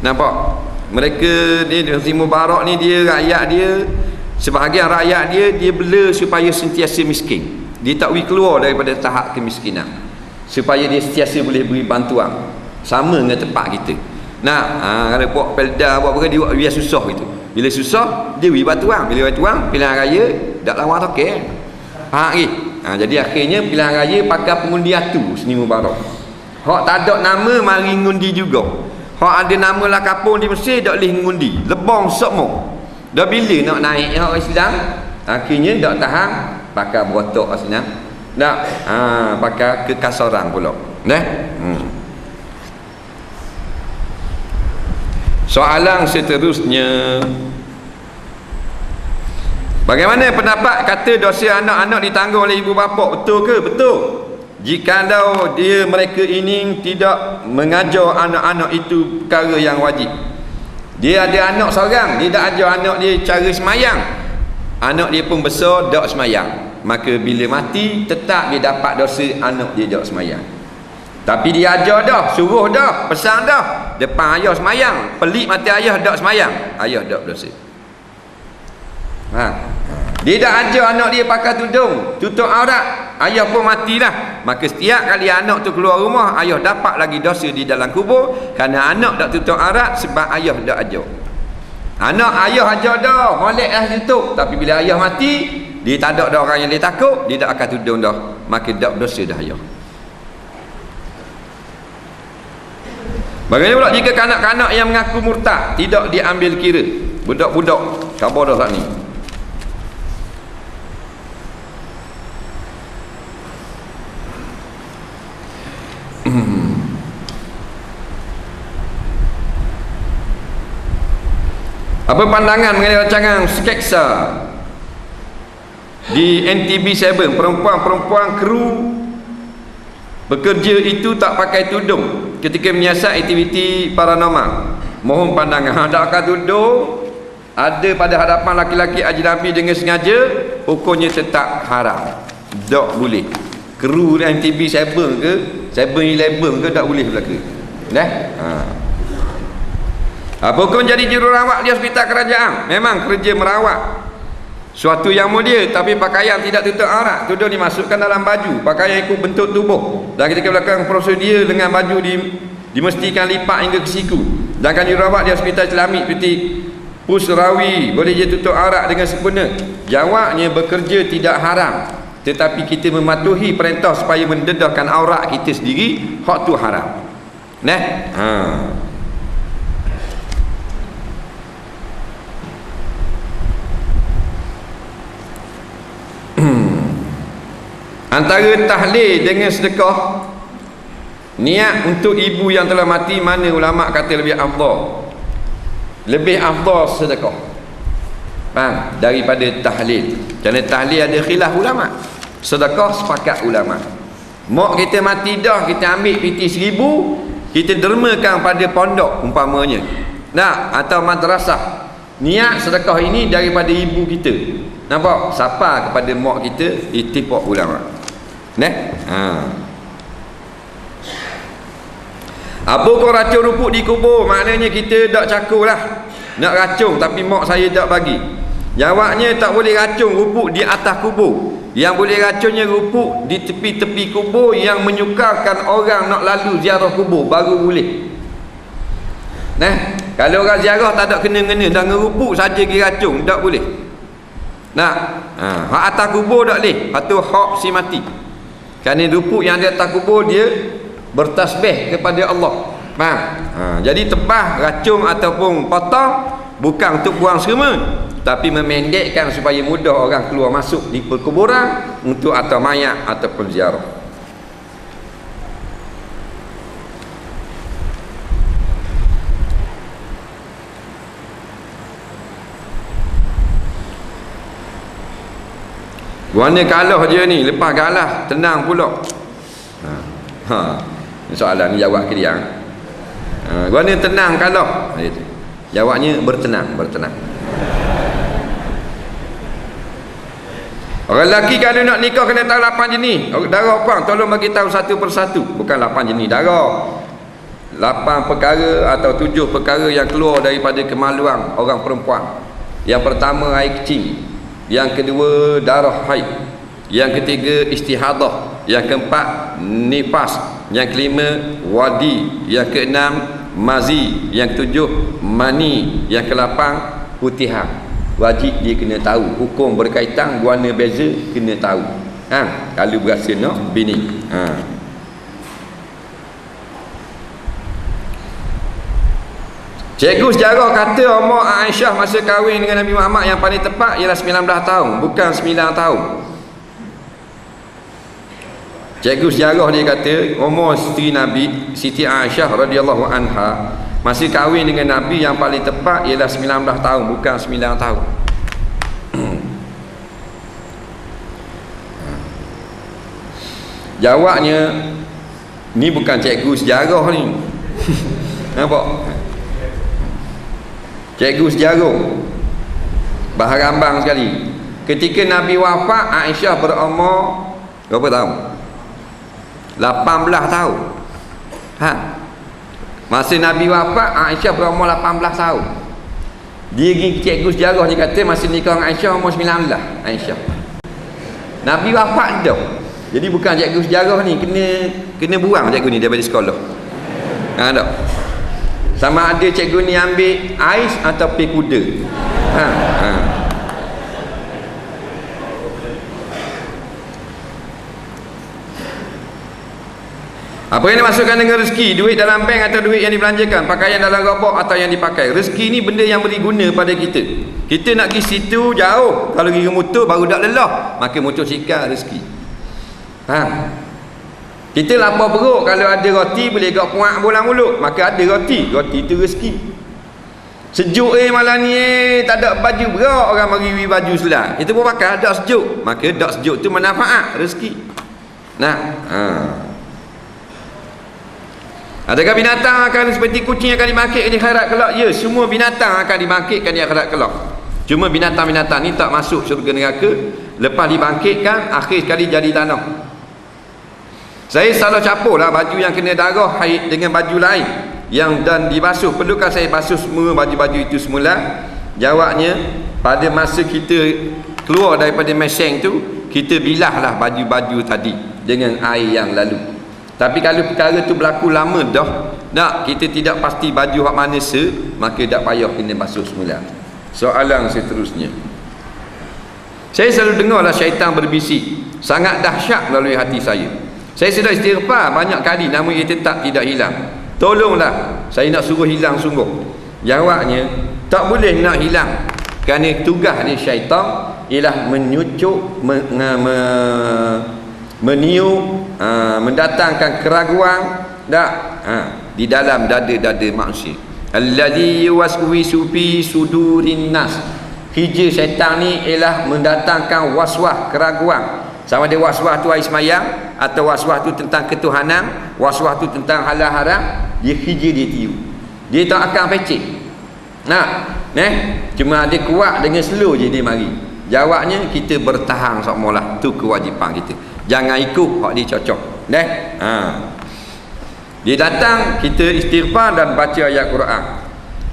Nampak? Mereka ni Hosni Mubarak ni, dia rakyat dia, sebahagian rakyat dia bela supaya sentiasa miskin. Dia tak boleh keluar daripada tahap kemiskinan, supaya dia sentiasa boleh beri bantuan. Sama dengan tempat kita. Kalau buat pelda, buat apa, dia buat biar susah gitu. Bila susah, dia beri bantuan. Bila bantuan, pilihan raya tak lawan tokek. Faham ke? Jadi akhirnya pilihan raya pakai pengundi atu Hosni Mubarak. Hak tak ada nama mari ngundi juga. Hak ada nama lah kapung di Mesir tak boleh ngundi. Lebong semua. Dah bila nak naik hak Islam, akhirnya tak tahan pakai berotok Islam. Tak pakai kekasaran pula. Soalan seterusnya, bagaimana pendapat kata dosa anak-anak ditanggung oleh ibu bapa? Betul ke? Betul. Jikalau mereka ini tidak mengajar anak-anak itu perkara yang wajib. Dia ada anak seorang, dia tak ajar anak dia cara semayang, anak dia pun besar tak semayang, maka bila mati tetap dia dapat dosa anak dia tak semayang. Tapi dia ajar dah, suruh dah, pesan dah, depan ayah semayang, pelik mati ayah tak semayang, ayah tak berdosa. Dia dah ajar anak dia pakai tudung, tutup aurat, ayah pun matilah. Maka setiap kali anak tu keluar rumah, ayah dapat lagi dosa di dalam kubur, kerana anak tak tutup aurat sebab ayah tak ajar. Ayah ajar dah, molek dah tutup, tapi bila ayah mati, dia tak ada orang yang dia takut, dia tak akan tudung dah, maka tak berdosa dah ayah. Bagaimana pula jika kanak-kanak yang mengaku murtad tidak diambil kira? Budak-budak khabar dah ni. Apa pandangan mengenai rancangan sketsa di NTB7, perempuan-perempuan kru bekerja itu tak pakai tudung ketika menyiasat aktiviti paranormal? Mohon pandangan. Tak pakai tudung ada pada hadapan laki-laki ajnabi dengan sengaja, hukumnya tetap haram. Tak boleh. Kru NTB7 ke 7-Eleven ke tak boleh berlaku. Apa hukum jadi jururawat di hospital kerajaan? Memang kerja merawat suatu yang mulia, tapi pakaian tidak tutup aurat. Tudung dimasukkan dalam baju, pakaian ikut bentuk tubuh, dan ketika belakang prosedur dengan baju dimestikan lipat hingga ke siku. Sedangkan jururawat di hospital Islamik seperti Pusrawi boleh je tutup aurat dengan sempurna. Jawabnya, bekerja tidak haram, tetapi kita mematuhi perintah supaya mendedahkan aurat kita sendiri, hak tu haram. Antara tahlil dengan sedekah, niat untuk ibu yang telah mati, mana ulama kata lebih afdal? Lebih afdal sedekah daripada tahlil. Kerana tahlil ada khilaf ulama, sedekah sepakat ulama. Mak kita mati dah, kita ambil piti 1000, kita dermakan pada pondok umpamanya, atau madrasah. Niat sedekah ini daripada ibu kita. Nampak? Sapa kepada mak kita, ittifaq ulama. Apa kau racun rupuk di kubur? Maknanya kita tak cakur lah nak racun, tapi mak saya tak bagi. Jawabnya, tak boleh racun rupuk di atas kubur. Yang boleh racunnya rupuk di tepi-tepi kubur yang menyukarkan orang nak lalu ziarah kubur, baru boleh. Kalau orang ziarah tak ada kena-kena dengan rupuk saja pergi racun, tak boleh. Hak atas kubur tak boleh. Patu hak si mati. Kerana rupuk yang di atas kubur dia bertasbih kepada Allah. Jadi tebah racun ataupun potong bukan untuk buang semua, tapi memendekkan supaya mudah orang keluar masuk di perkuburan untuk atau mayat ataupun ziarah. Guana kalah je ni, lepas kalah tenang pula. Soalan ni jawab ke dia. Guana tenang kalah. Jawabnya bertenang. Orang lelaki kalau nak nikah kena tahu 8 jenis darah puang. Tolong bagi tahu satu persatu. Bukan 8 jenis darah, 8 perkara atau 7 perkara yang keluar daripada kemaluan orang perempuan. Yang pertama air kecil, yang kedua darah haid, yang ketiga istihadah, yang keempat nifas, yang kelima wadi, yang keenam mazi, yang ketujuh mani, yang kelapan putihan. Wajib dia kena tahu hukum berkaitan warna beza, kena tahu. Kalau berasa nak bini. Cikgu sejarah kata umur Aisyah masa kahwin dengan Nabi Muhammad yang paling tepat ialah 19 tahun, bukan 9 tahun. Cikgu sejarah dia kata umur isteri Nabi Siti Aisyah radhiyallahu anha masa kahwin dengan Nabi yang paling tepat ialah 19 tahun, bukan 9 tahun. Jawabnya, ni bukan cikgu sejarah ni. Nampak? Cikgu sejarah bahar rambang sekali. Ketika Nabi wafat, Aisyah berumur berapa tahun? 18 tahun. Masa Nabi wafat, Aisyah berumur 18 tahun. Dia cikgu sejarah dia kata masa nikah dengan Aisyah umur 19. Aisyah, Nabi wafat dah. Jadi bukan cikgu sejarah ni, kena buang cikgu ni daripada sekolah. Tak. Sama ada cikgu ni ambil ais atau pi kuda. Apa yang dimasukkan dengan rezeki? Duit dalam bank atau duit yang dibelanjakan, pakaian dalam gerobak atau yang dipakai. Rezeki ni benda yang beri guna pada kita. Kita nak pergi situ jauh, kalau pergi motor baru dak lelah, maka motosikal rezeki. Kita lapar perut, kalau ada roti boleh gak puak bola mulut, maka ada roti itu rezeki. Sejuk malam ni tak ada baju berak, orang mari baju selai, itu pun pakai dak sejuk, maka dak sejuk tu manfaat rezeki. Adakah binatang akan seperti kucing akan dimakit di akhirat kelak? Ya, semua binatang akan dibangkitkan di akhirat kelak. Cuma binatang-binatang ni tak masuk syurga neraka, lepas dibangkitkan akhir sekali jadi tanah. Saya selalu campur lah baju yang kena darah haid dengan baju lain yang dan dibasuh. Perlukah saya basuh semua baju-baju itu semula? Jawabnya, pada masa kita keluar daripada mesyeng tu, kita bilahlah baju-baju tadi dengan air yang lalu. Tapi kalau perkara tu berlaku lama dah, kita tidak pasti baju hak mana maka tak payah kena basuh semula. Soalan seterusnya, saya selalu dengarlah syaitan berbisik, sangat dahsyat melalui hati saya. Saya sudah istighfar banyak kali, namun ia tetap tidak hilang. Tolonglah, saya nak suruh hilang sungguh. Jawabnya, tak boleh nak hilang, kerana tugas dia syaitan ialah menyucuk, meniup, mendatangkan keraguan di dalam dada-dada manusia. Alladhi yuwaswisu fi sudurin nas. Hijau syaitan ni ialah mendatangkan waswas, keraguan. Sama ada waswas tu air semayang, atau waswas tu tentang ketuhanan, waswas tu tentang halal haram, dia hijau, dia tiup. Dia tak akan pecik. Cuma ada kuat dengan slow je dia mari. Jawabnya, kita bertahan semualah, tu kewajipan kita. Jangan ikut hak dia cocok. Dia datang, kita istighfar dan baca ayat Quran.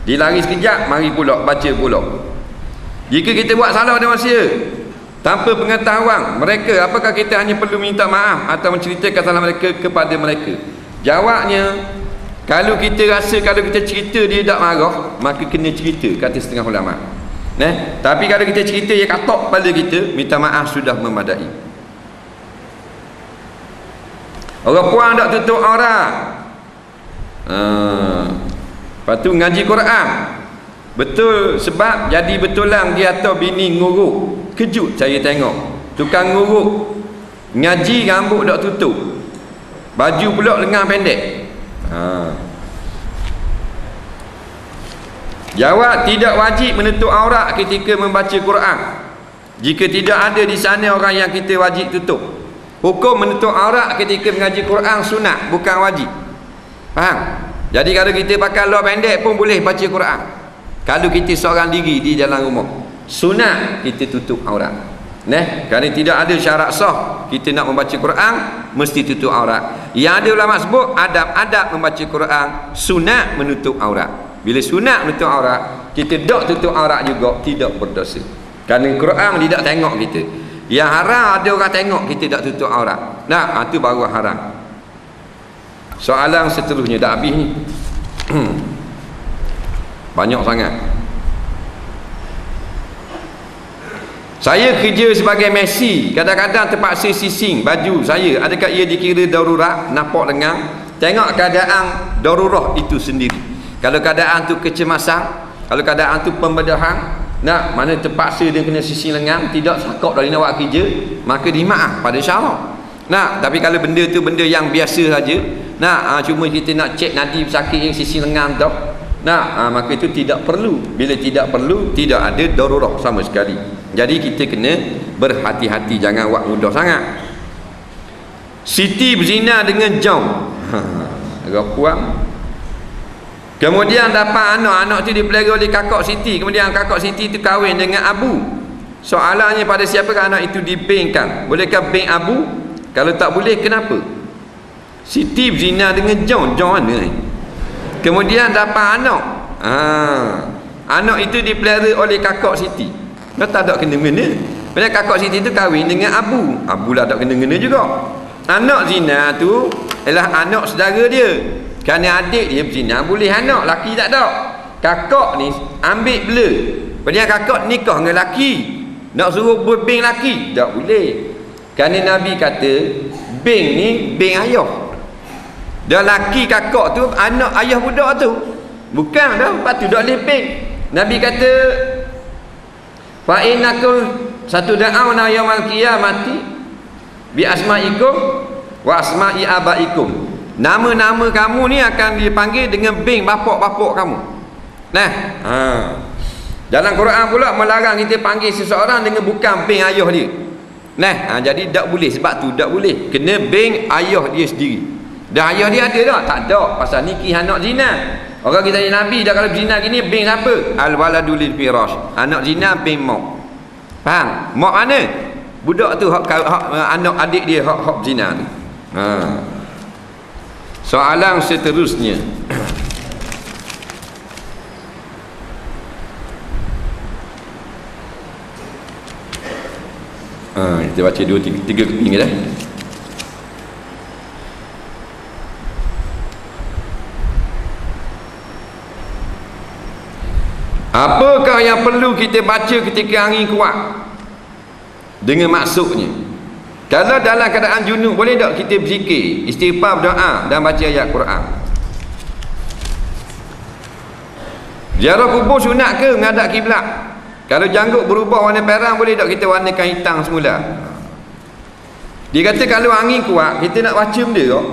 Dia lari sekejap, mari pula baca pula. Jika kita buat salah dengan manusia tanpa pengetahuan mereka, apakah kita hanya perlu minta maaf atau menceritakan salah mereka kepada mereka? Jawabnya, kalau kita rasa kalau kita cerita dia tak marah, maka kena cerita, kata setengah ulama. Tapi kalau kita cerita dia katok pada kita, minta maaf sudah memadai. Orang puan tak tutup aurat. Lepas tu ngaji Quran. Betul, sebab jadi betulan dia atau bini nguruk. Kejut saya tengok tukang nguruk ngaji rambut tak tutup, baju pula lengan pendek. Jawab, tidak wajib menutup aurat ketika membaca Quran jika tidak ada di sana orang yang kita wajib tutup. Hukum menutup aurat ketika mengaji Quran sunat, bukan wajib. Faham? Jadi kalau kita pakai luar pendek pun boleh baca Quran kalau kita seorang diri di dalam rumah. Sunat kita tutup aurat. Kerana tidak ada syarat sah kita nak membaca Quran mesti tutup aurat. Yang ada ulama sebut adab-adab membaca Quran sunat menutup aurat. Bila sunat menutup aurat, kita dok tutup aurat juga tidak berdosa. Kerana Quran tidak tengok kita. Yang haram ada orang tengok kita tak tutup aurat. Nah, itu baru haram. Soalan seterusnya dah habis ni. Banyak sangat. Saya kerja sebagai Messi, kadang-kadang terpaksa sising baju saya. Adakah ia dikira darurat? Nampak lengan. Tengok keadaan darurat itu sendiri. Kalau keadaan tu kecemasan, kalau keadaan tu pembedahan, mana terpaksa dia kena sising lengan, tidak sakit dari nak buat kerja, maka dimaaf pada syarak. Tapi kalau benda tu benda yang biasa saja, cuma kita nak cek nadi sakit yang sising lengan tu, maka itu tidak perlu. Bila tidak perlu, tidak ada darurat sama sekali. Jadi kita kena berhati-hati, jangan buat mudah sangat. Siti berzina dengan John. Agak kurang. Kemudian dapat anak tu dipelihara oleh kakak Siti. Kemudian kakak Siti tu kahwin dengan Abu. Soalannya pada siapakah anak itu dibengkan? Bolehkah beng Abu? Kalau tak boleh, kenapa? Siti berzina dengan John mana ni? Kemudian dapat anak. Anak itu dipelihara oleh kakak Siti. Dia tak ada kena-mena. Padahal kakak Siti tu kahwin dengan Abu. Abu lah tak kena-mena juga. Anak zina tu ialah anak saudara dia. Kerana adik dia berzina boleh anak, laki tak ada. Kakak ni ambil bela. Padahal kakak nikah dengan laki. Nak suruh berbeng laki tak boleh. Kerana Nabi kata beng ni beng ayah. Dan laki kakak tu anak ayah budak tu. Bukan dah, lepas tu tak boleh beng. Nabi kata fa innakum satud'auna yaumal qiyamati bi asma'ikum wa asma'i abaikum. Nama-nama kamu ni akan dipanggil dengan beng bapak-bapak kamu. Dalam Quran pula melarang kita panggil seseorang dengan bukan beng ayah dia. Jadi tak boleh, sebab tu tak boleh. Kena beng ayah dia sendiri. Dan ayah dia ada tak? Tak ada. Pasal nikih anak zina. Orang kita tanya Nabi dah, kalau zina gini beng siapa? Al-waladu lil firash. Anak zina beng mak. Faham? Mak mana? Budak tu hak anak adik dia hak zina tu. Soalan seterusnya. Kita baca 2-3 keping dah. Apakah yang perlu kita baca ketika angin kuat? Dengan maksudnya, kalau dalam keadaan junub, boleh tak kita berzikir, istighfar, berdoa dan baca ayat Quran? Ziarah kubur sunat ke menghadap kiblat? Kalau janggut berubah warna perang, boleh tak kita warnakan hitam semula? Dia kata kalau angin kuat, kita nak baca benda tak?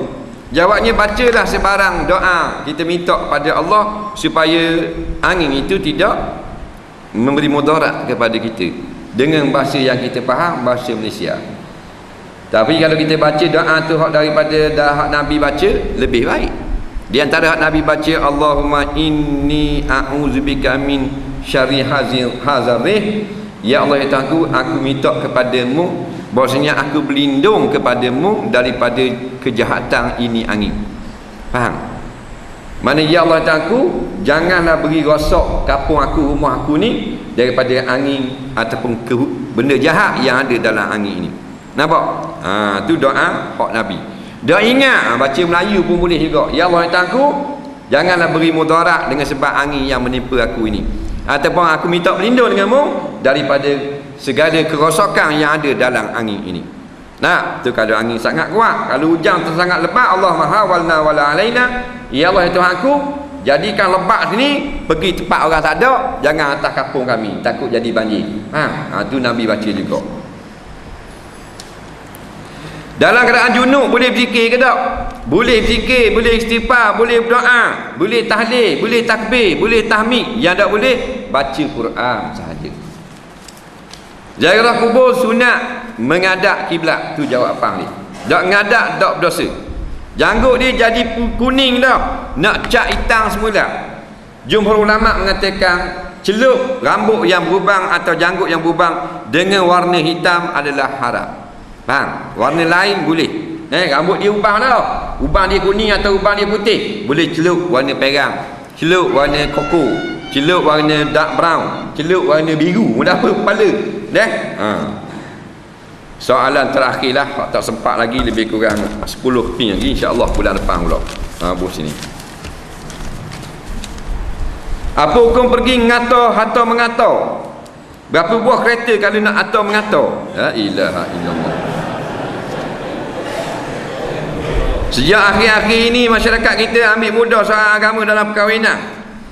Jawabnya, bacalah sebarang doa. Kita minta pada Allah supaya angin itu tidak memberi mudarat kepada kita, dengan bahasa yang kita faham, bahasa Malaysia. Tapi kalau kita baca doa tu hak daripada hak Nabi baca, lebih baik. Di antara hak Nabi baca, Allahumma inni a'udzubika min syarri hazarih. Ya Allah, ya Tuhanku, aku minta kepadamu, bahwasanya aku berlindung kepadamu daripada kejahatan ini angin. Faham? Mana ya Allah Tuhanku, janganlah beri rosak kampung aku, rumah aku ni daripada angin ataupun benda jahat yang ada dalam angin ini. Nampak? Tu doa hak Nabi. Dah ingat, baca Melayu pun boleh juga. Ya Allah Tuhanku, janganlah beri mudarat dengan sebab angin yang menimpa aku ini, ataupun aku minta berlindung denganmu daripada segala kerosakan yang ada dalam angin ini. Tu kalau angin sangat kuat. Kalau hujan tu sangat lebat, Allah maha walna wala alaina. Ya Allah, ya Tuhanku, jadikan lebat sini pergi tempat orang tak ada, jangan atas kampung kami, takut jadi banjir. Tu Nabi baca juga. Dalam keadaan junub boleh berzikir ke tak? Boleh berzikir, boleh istighfar, boleh berdoa, boleh tahlil, boleh takbir, boleh tahmid. Yang tak boleh, baca Quran sahaja. Ziarah kubur sunat menghadap kiblat. Tu jawapan ni. Tak menghadap tak berdosa. Janggut dia jadi kuning dah, nak cat hitam semula. Jumhur ulama mengatakan celup rambut yang berubang atau janggut yang berubang dengan warna hitam adalah haram. Faham? Warna lain boleh. Rambut dia ubang dah. Ubang dia kuning atau ubang dia putih, boleh celup warna perang, celup warna koko, celup warna dark brown, celup warna biru, mudah apa kepala. Soalan terakhirlah, tak sempat lagi, lebih kurang 10 pin lagi, insya-Allah bulan depan pula. Buh sini. Apa hukum pergi ngato atau mengato? Berapa buah kereta kalau nak ato mengato? La ilaha illallah. Sejak akhir-akhir ini masyarakat kita ambil mudah soal agama dalam perkahwinan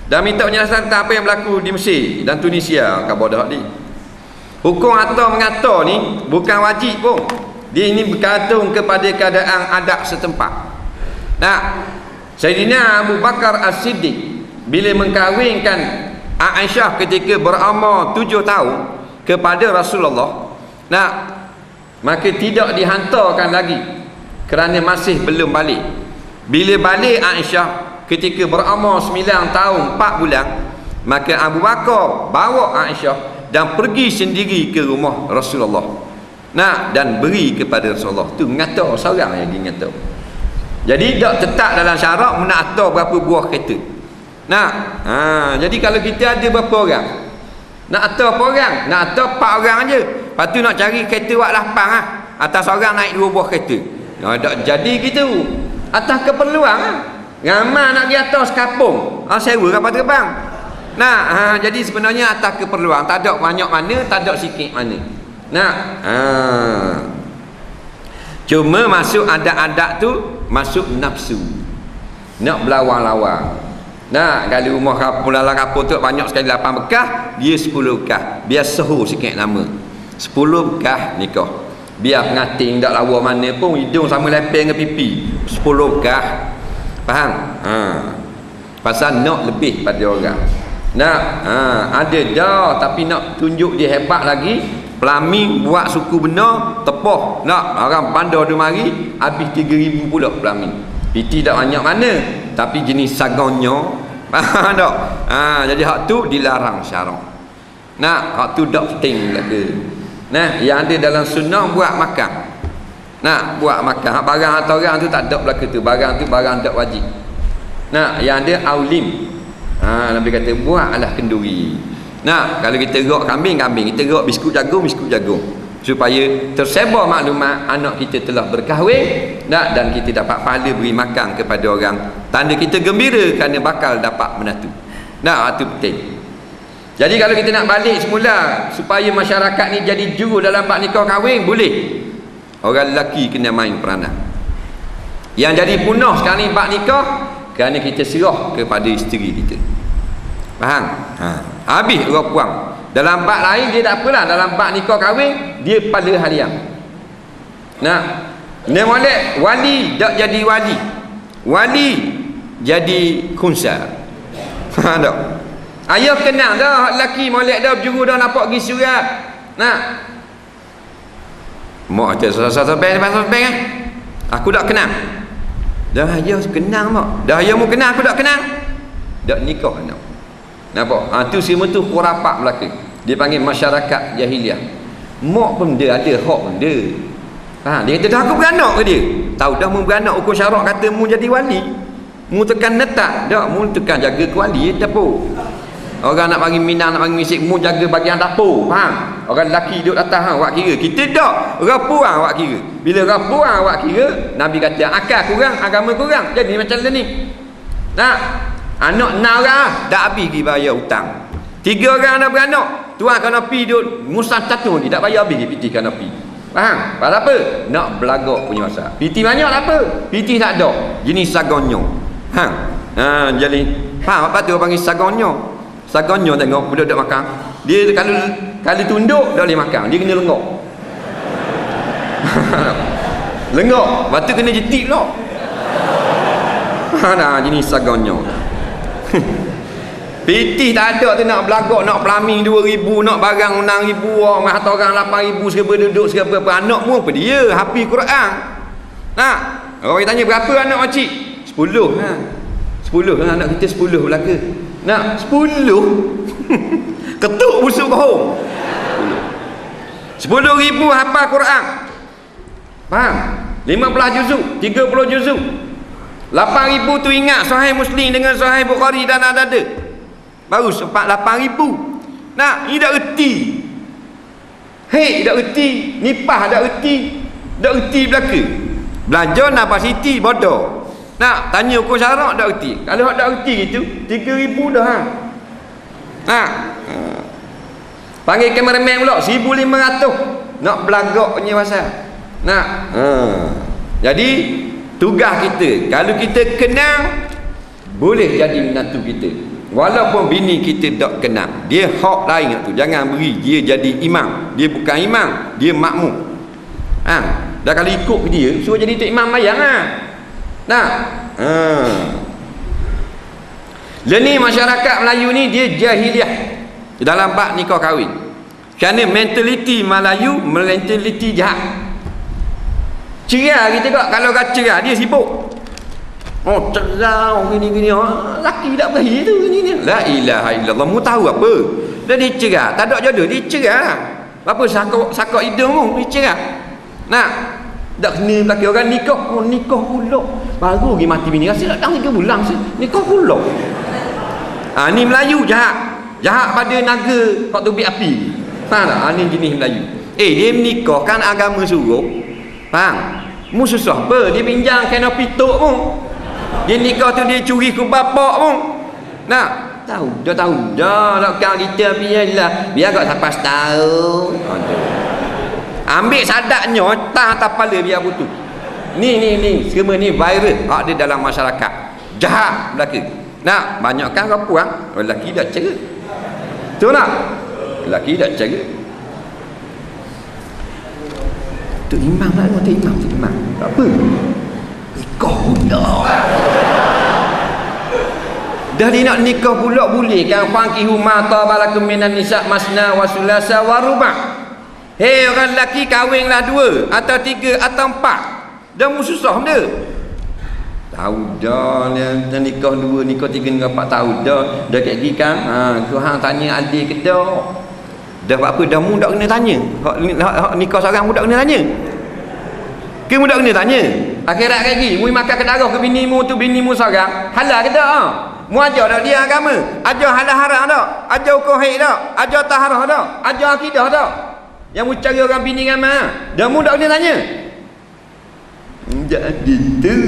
dan minta penjelasan tentang apa yang berlaku di Mesir dan Tunisia. Khabar dah ni. Hukum atau mengato ni bukan wajib pun. Dia ini bergantung kepada keadaan adat setempat. Nah, Sayyidina Abu Bakar As-Siddiq bila mengkahwinkan Aisyah ketika berumur 7 tahun kepada Rasulullah, nah, maka tidak dihantarkan lagi kerana masih belum balik. Bila balik Aisyah ketika berumur 9 tahun 4 bulan, maka Abu Bakar bawa Aisyah dan pergi sendiri ke rumah Rasulullah. Nah, dan beri kepada Rasulullah. Tu mengata seorang yang dia ngata. Jadi tak tetap dalam syarat nak atur berapa buah kereta. Nah, jadi kalau kita ada berapa orang, nak atur apa orang? Nak atur 4 orang aja. Lepas tu nak cari kereta wak 8 lah. Atas seorang naik 2 buah kereta. Tak jadi gitu. Atas keperluan lah. Ramai nak pergi atas kapung, sewa kapal terbang. Nah, jadi sebenarnya atas keperluan, tak ada banyak mana, tak ada sikit mana. Nah, cuma masuk adat-adat tu, masuk nafsu, nak berlawan-lawan. Nah, kalau rumah kapung dalam kapung tu banyak sekali 8 bekas, dia 10 bekas. Biar sahur sikit nama. 10 bekas nikah. Biar pengantin tak lawa mana pun, hidung sama lepeng dengan pipi. 10 bekas. Faham? Pasal nak lebih pada orang. Nah, ada dah tapi nak tunjuk dia hebat lagi. Pelamin buat suku benar, tepoh. Nak orang bandar dia mari, habis 3,000 pula pelamin. Piti tak banyak mana, tapi jenis sagonnya. Faham tak? Jadi hak tu dilarang syarak. Nah, hak tu tak penting lagi. Nah, yang ada dalam sunnah buat makan. Nah, buat makan. Hak barang atau orang tu tak ada belaka tu. Barang tu barang tak wajib. Nah, yang ada aulim. Nabi kata buatlah kenduri. Nah, kalau kita gerak kambing, kita gerak biskut jagung. Supaya tersebar maklumat anak kita telah berkahwin, dan kita dapat pahala beri makan kepada orang. Tanda kita gembira kerana bakal dapat menantu. Nah, itu penting. Jadi kalau kita nak balik semula supaya masyarakat ni jadi juru dalam bab nikah kahwin, boleh. Orang lelaki kena main peranan. Yang jadi punah sekarang ni bab nikah kerana kita serah kepada isteri kita. Faham? Habis orang puang. Dalam bab lain dia tak apalah, dalam bab nikah kahwin dia pada haliang. Nah, ni molek wali tak jadi wali. Wali jadi khunsa. Faham tak? Ayah kenal dah lelaki molek dah berjuru dah nampak pergi surat. Nah. Mak kata sampai aku tak kenal. Dah ayah kenal mak. Dah ayah mu kenal aku tak kenal. Tak nikah anak. Nampak? Tu semua tu khurafat belaka. Dia panggil masyarakat jahiliah. Mak pun dia ada hak pun dia. Dia kata dah aku beranak ke dia. Tahu dah mu beranak ukur syarat kata mu jadi wali. Mu tekan letak. Tak, mu tekan jaga kuali dapur. Orang nak bagi minang, nak bagi misik, mu jaga bagian dapur. Faham? Orang lelaki duduk atas awak kira. Kita tak. Rapuan awak kira. Bila rapuan awak kira, Nabi kata akal kurang, agama kurang. Jadi macam ni. Nah, anak 6 orang dah habis pergi bayar hutang. 3 orang dah beranak, tuan kanapi duduk musang tatu ni tak bayar habis piti kanapi. Faham? Pasal apa? Nak belagak punya masa. Piti banyak tak apa? Piti tak ada. Jenis sagonyo. Jadi faham apa tu panggil sagonyo? Sagonyo tengok budak duduk makan. Dia kalau tunduk dah boleh makan. Dia kena lengok. Lengok, lepas tu kena jetik pula. Jenis sagonyo. PT tak ada tu nak belagak, nak pelaming 2,000, nak barang 6,000, orang hantar orang 8,000 serba duduk serba apa. Anak mu apa dia? Hafiz Quran. Nah, orang tanya berapa anak makcik? 10 lah. 10 lah anak kita 10 belaka. Nah, 10 Ketuk busuk kohong. 10,000 hafal Quran. Faham? 15 juzuk, 30 juzuk. 8,000 tu ingat Sahih Muslim dengan Sahih Bukhari dan ada. Baru sempat 8,000. Nah, ini dah erti. Hei, dah erti. Nipah dah erti. Dah erti belaka. Belajar Napa Siti bodoh. Nak tanya hukum syarak dah erti. Kalau dah erti gitu, 3,000 dah. Nah. Panggil kameraman pula 1,500 nak belagaknya pasal. Nah. Jadi tugas kita, kalau kita kenal, boleh jadi menantu kita. Walaupun bini kita tak kenal, dia hak lain tu. Jangan beri dia jadi imam. Dia bukan imam, dia makmum. Dah kalau ikut ke dia, suruh jadi tok imam bayang Nah. Ni masyarakat Melayu ni dia jahiliah dalam bab nikah kahwin. Kerana mentaliti Melayu, mentaliti jahat. Cerai kita kak, kalau kata cerai dia sibuk. Oh cerai gini-gini, laki tak berakhir tu gini-gini. La ilaha illallah, mu tahu apa? Dan dia cerai, tak ada jodoh, dia cerai lah. Apa sakak hidung mu, dia cerai. Nah, tak kena belakang orang nikah. Oh nikah pula, baru pergi mati bini, rasa tak tahu 3 bulan nikah pula. Ni Melayu jahat. Jahat pada naga hak tu api. Faham tak? Ni jenis Melayu. Dia menikahkan agama suruh. Faham? Mu susah apa? Dia pinjam kena pituk mu. Dia nikah tu dia curi ke bapak mu. Nak? Tahu dah nak kau kita biarlah. Biar kau sampai setahun. Ambil sadaknya tak kepala biar putus. Ni semua ni viral ada dalam masyarakat. Jahat belaka. Nak banyakkan kau puang, lelaki dah cerai. Betul tak? Lelaki dah cerai. Tu imam lah, tu imam. Tak apa. Nikah pula. Dah dia nak nikah pula boleh kan? Fankihu ma tabalakum minan nisa masna wa sulasa wa ruba'. Hei orang lelaki kahwinlah 2 atau 3 atau 4. Dah mu susah benda. Tahu dah nikah 2, nikah 3, nikah 4 tahun dah kat gigi kan. Tu hang tanya adik ke dak? Dah apa dah mu dak kena tanya. Hak nikah seorang mu dak kena tanya. Ke mu dak kena tanya? Akhirat lagi, mu makan kedarah ke bini mu tu, bini mu seorang, halal ke dak? Mu ajar dak dia agama? Ajar halal haram dak? Ajar hukum haid dak? Ajar taharah dak? Ajar akidah dak? Yang mu cari orang bini ramai, dah mu dak kena tanya. Jadi tu.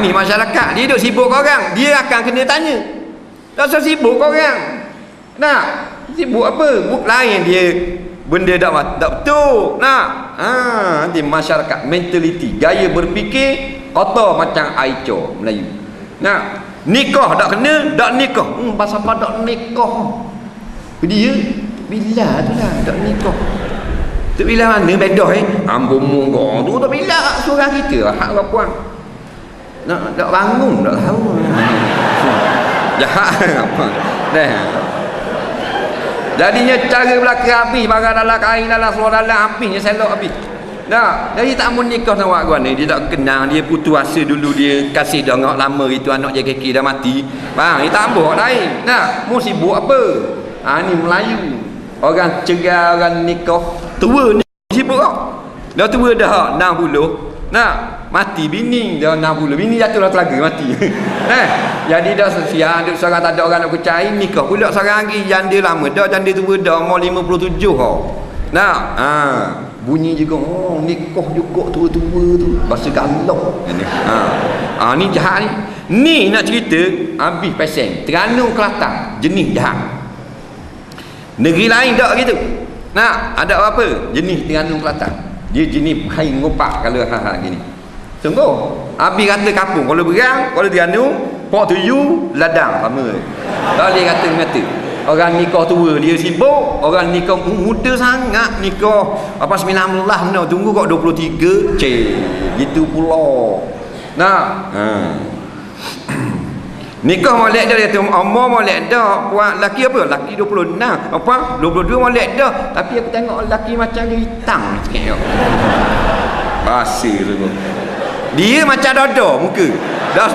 Ni masyarakat dia duk sibuk orang, dia akan kena tanya. Tak usah sibuk orang. Nak sibuk apa? Buk lain dia benda tak betul. Nak nanti masyarakat mentaliti, gaya berfikir kotor macam Aisyah Melayu. Nak nikah tak kena, tak nikah. Pasal apa tak nikah? Dia bila tu lah tak nikah. Tak bila mana bedah ambung gong tu tak bila surah kita hak apa puan. Nak bangun tak tahu. Jahat apa. Dah. Jadinya cara belaka habis barang dalam kain dalam seluar dalam habisnya selok habis. Dah. Jadi tak mau nikah sama awak ni, dia tak kenal, dia putus asa dulu, dia kasih dah ngak lama itu anak JKK dah mati. Faham? Dia tak ambok lain. Nah, mu sibuk apa? Ni Melayu. Orang cerai, orang nikah tua ni sibuk kau. Dah tua dah 60. Nah, mati bini dah 60. Bini jatuh dah telaga mati. Jadi dah sosial, duk seorang tak ada orang nak percaya, nikah pula seorang lagi janda lama dah, janda tua dah umur 57 kau. Nah, bunyi juga nikah juga tua-tua tu. Bahasa galak. Ni jahat ni. Ni nak cerita habis pesen. Terengganu Kelantan, jenis jahat. Negeri lain tak gitu. Nah, ada apa? Jenis Terengganu Kelantan. Dia jenis hai ngopak kalau hal-hal gini. Sungguh. Habis kata kampung, kalau berang, kalau Terengganu, pok tuyu, ladang sama. Tak boleh kata. Orang nikah tua dia sibuk, orang nikah muda sangat nikah apa 19 benda tunggu kok 23. Gitu pula. Nah, nikah molek dah dia tu, umur molek dah. Puak laki apa? Laki 26. Apa? 22 molek dah. Tapi aku tengok laki macam hitam sikit. Pasir tu. Dia macam dada muka. Dah.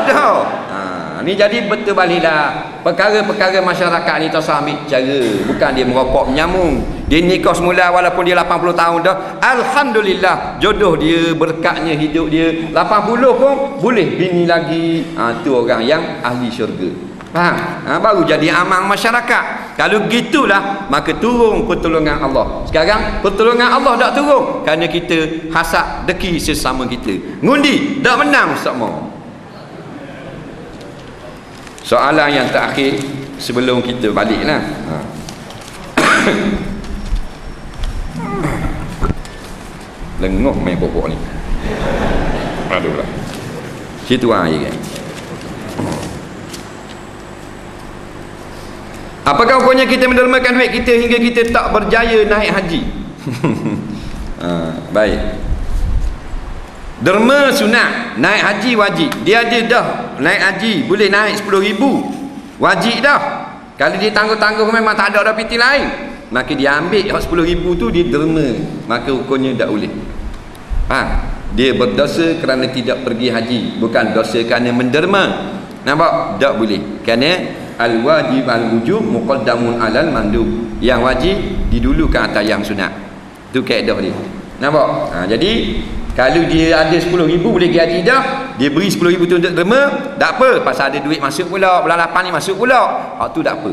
Ni jadi betul baliklah. perkara-perkara masyarakat ni tak usah ambil cara. Bukan dia merokok menyambung. Dia nikah semula walaupun dia 80 tahun dah. Alhamdulillah jodoh dia, berkatnya hidup dia 80 pun boleh bini lagi. Tu orang yang ahli syurga. Faham? Baru jadi amal masyarakat. Kalau gitulah maka turun pertolongan Allah. Sekarang pertolongan Allah tak turun kerana kita hasad deki sesama kita. Ngundi tak menang semua. Soalan yang terakhir sebelum kita baliklah. Lengoh main pokok ni. Aduh lah. Situ air kan. Apakah hukumnya kita mendermakan duit kita hingga kita tak berjaya naik haji? Baik. Derma sunat, naik haji wajib. Dia ada dah naik haji, boleh naik 10,000. Wajib dah. Kalau dia tangguh-tangguh memang tak ada piti lain, maka dia ambil 10,000 tu dia derma, maka hukumnya tak boleh. Dia berdosa kerana tidak pergi haji, bukan dosa kerana menderma. Nampak? Tak boleh. Kerana al-wajib al-wujub muqaddamun alal mandub. Yang wajib didulukan atas yang sunat. Itu kaedah dia. Nampak? Jadi kalau dia ada 10,000 boleh pergi haji dah, dia beri 10,000 tu untuk derma, tak apa, pasal ada duit masuk pula, bulan 8 ni masuk pula. Hak tu tak apa.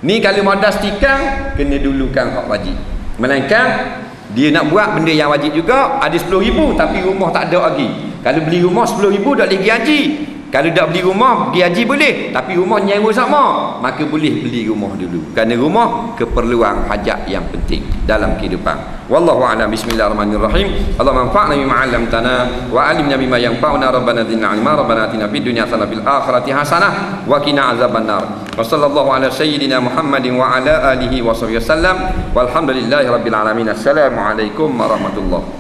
Ni kalau modal tikang kena dulukan hak wajib. Melainkan dia nak buat benda yang wajib juga, ada 10,000 tapi rumah tak ada lagi. Kalau beli rumah 10,000 tak boleh pergi haji. Kalau tak beli rumah pergi haji boleh, tapi rumah nyewa sama, maka boleh beli rumah dulu. Kerana rumah keperluan hajat yang penting dalam kehidupan. Wallahu a'lam. Bismillahirrahmanirrahim. Allahumma anfa'na bima 'allamtana wa 'allimna bima yanfa'una. Rabbana zidna 'ilma. Rabbana atina fid dunya hasanah fil akhirati hasanah wa qina azabannar. Wa sallallahu ala sayyidina Muhammadin wa ala alihi wa sahbihi wasallam. Walhamdulillahirabbil alamin. Assalamualaikum warahmatullahi